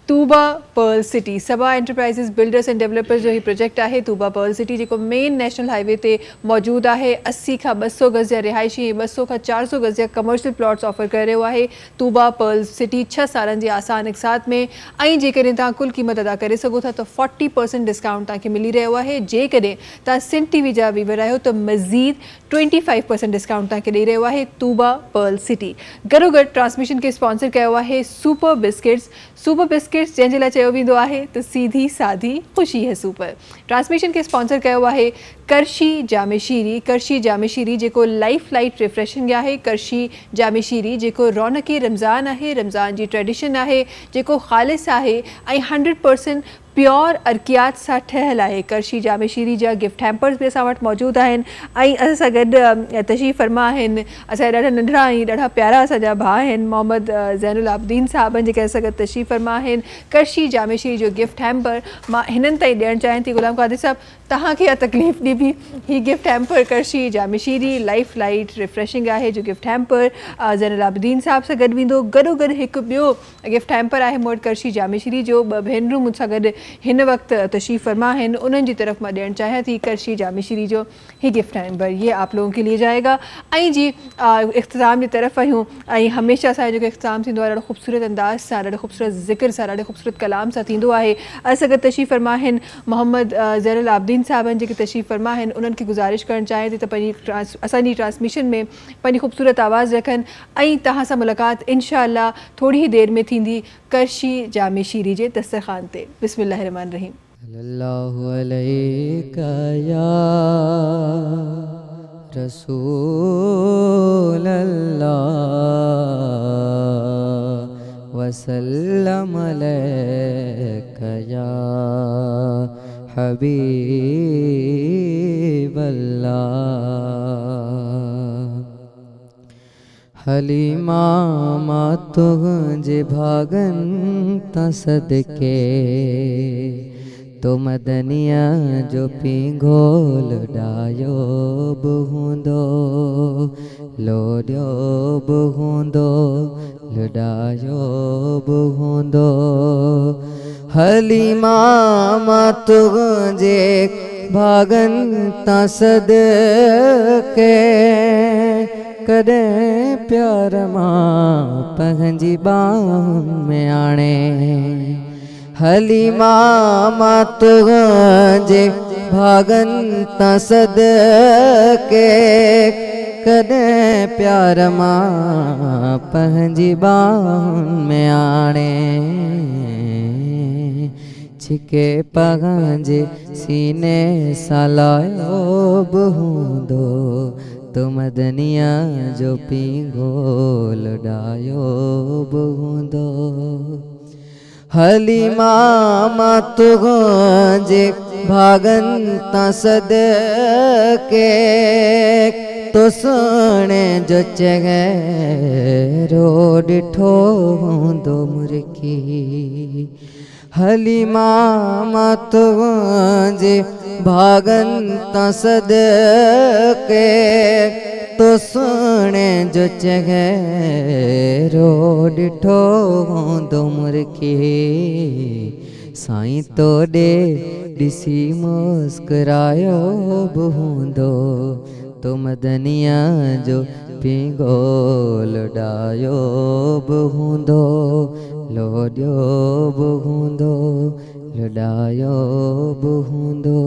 Tooba pearl city. Saba enterprises builders and developers जो ही प्रोजेक्ट आहे तूबा पर्ल सिटी, जेको मेन नेशनल हाईवे ते मौजूदु आहे। 80 खां 200 गज़ जा रिहाइशी, 200 खां 400 गज़ जा कमर्शियल प्लॉट्स ऑफर करे रहियो आहे तूबा पर्ल सिटी 6 सालनि जी आसान इक़सात में। ऐं जेकॾहिं तव्हां कुल क़ीमत अदा करे सघो था त 40% डिस्काउंट तव्हांखे मिली रहियो आहे। जेकॾहिं तव्हां सिंध टीवी जा वीवर आहियो त मज़ीद 25% डिस्काउंट तव्हांखे ॾेई रहियो आहे तूबा पर्ल सिटी। गॾो गॾु ट्रांसमिशन खे स्पॉन्सर कयो आहे सुपर बिस्किट्स। सुपर बिस्किट्स जंहिंजे लाइ चयो वेंदो आहे त सीधी सादी ख़ुशी है सुपर। ट्रांसमिशन खे स्पॉन्सर कयो आहे करशी जामे शीरी। करशी जामे शीरी जेको लाइफ लाइट रिफ्रेशिंग आहे, करशी जामे शीरी जेको रौनक़े रमज़ान आहे, रमज़ान जी ट्रेडिशन आहे, जेको ख़ालिस आहे ऐं 100% प्योर अर्कियात सां ठहियलु आहे। करशी जामे शीरी जा गिफ्ट हैम्पर्स बि असां वटि मौजूदु आहिनि। ऐं असां सां गॾु तशरीफ़ फरमा आहिनि असांजा ॾाढा नंढड़ा ऐं ॾाढा प्यारा असांजा भाउ आहिनि मोहम्मद ज़ैनुल आबिदीन साहब जेके असां गॾु तशरीफ़ फरमा आहिनि। करशी जामे शीरी जो गिफ्ट हैम्पर मां हिननि ताईं ॾियणु चाहियां थी। ग़ुलाम क़ादिर साहब, तव्हांखे इहा तकलीफ़ ॾिबी ही गिफ्ट हैम्पर करशी जामे शीरी लाइफ लाइट रिफ्रेशिंग आहे जो गिफ्ट हैम्पर ज़ैनुल आबिदीन साहब सां गॾु वेंदो। गॾो गॾु हिकु ॿियो गिफ्ट हैम्पर आहे मूं वटि करशी जामे शीरी जो। 2 भेनरूं मूंसां गॾु हिन वक़्तु तशरीफ़ फरमा आहिनि, उन्हनि जी तरफ़ मां ॾियणु चाहियां थी करशी जामे शीरी जो ही गिफ्ट हैम्पर। ये आप लोगों के लिए जाएगा। ऐं जी इख़्तिताम जी तरफ़ आहियूं ऐं हमेशह असांजो जेको इख़्तिताम थींदो आहे ॾाढो ख़ूबसूरत अंदाज़ सां, ॾाढो ख़ूबसूरत ज़िक्र सां, ॾाढे ख़ूबसूरत कलाम सां थींदो आहे। असां गॾु तशरीफ़ फरमा आहिनि मोहम्मद ज़ैनुल आबिदीन साहब जेके तशरीफ़ फरमा आहिनि। उन्हनि खे गुज़ारिश करणु चाहियां थी त पंहिंजी असांजी ट्रांसमिशन में पंहिंजी ख़ूबसूरत आवाज़ रखनि ऐं तव्हां सां मुलाक़ात इंशाअल्लाह थोरी ई देरि में थींदी करशी जामे शीरी जे दस्तरख़ान ते। बिस्मिल्लाहिर्रहमानिर्रहीम। सल्लल्लाहु अलैका या रसूल अल्लाह वसल्लम अलैका या हबीब अल्लाह। हलीमा तुझे भागन ता सदके तो मदनिया जो पिंगोल डायो बुहुंदो लोड्यो बुहुंदो लुडायो बुहुंदो। हलीमा तुझे भागन ता सदके कदे प्यार मां पंहिंजी बाहुन में आणे। हलीमा तुझे भागन ता सदके कदे प्यार मां पंहिंजी बाहुन में आणे। छिके पंहिंजे सीने सां लायो हूंदो तो मदनिया जो पींघो लॾायो हूंदो हलीमा तुंहिंजे भागनि तां सदके तो सुणे जो चेहरो ॾिठो हूंदो मुर्खी हलीमा तुंहिंजे भागनि तां सदके तो सुणे जो चेहरो ॾिठो हूंदो मुर्खी साईं तोॾे ॾिसी मुस्कुरायो बि हूंदो तो मदनिया जो पींघो लॾायो बि हूंदो लोॾियो बि हूंदो लॾायो बि हूंदो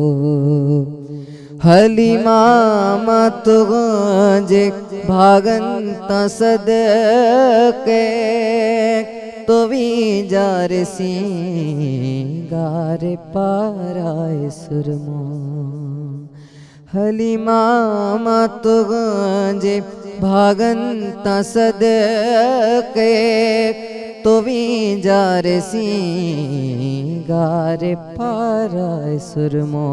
हलीमा तुंहिंजे भागनि तां सदके तो वीजार सिंगार पाराए सुरमो हलीमा तुंहिंजे भागनि तां सदके तो वीजार सिंगार पाराए सुरमो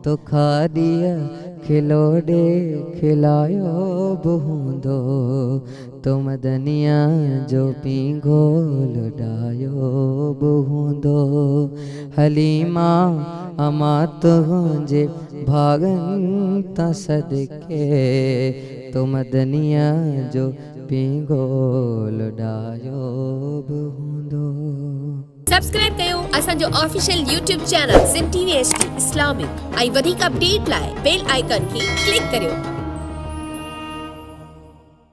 तो खाड़ीअ खिलोॾे खिलायो बि हूंदो तो मदनिया जो पींघो लॾायो बि हूंदो हलीमा अमा तुंहिंजे भागनि तां सदके तो मदनिया जो पींघो लॾायो बि हूंदो सब्सक्राइब कयो असांजो official YouTube channel SIM TV HD Islamic ऐं वधीक अपडेट लाइ बेल आइकन खे क्लिक करियो।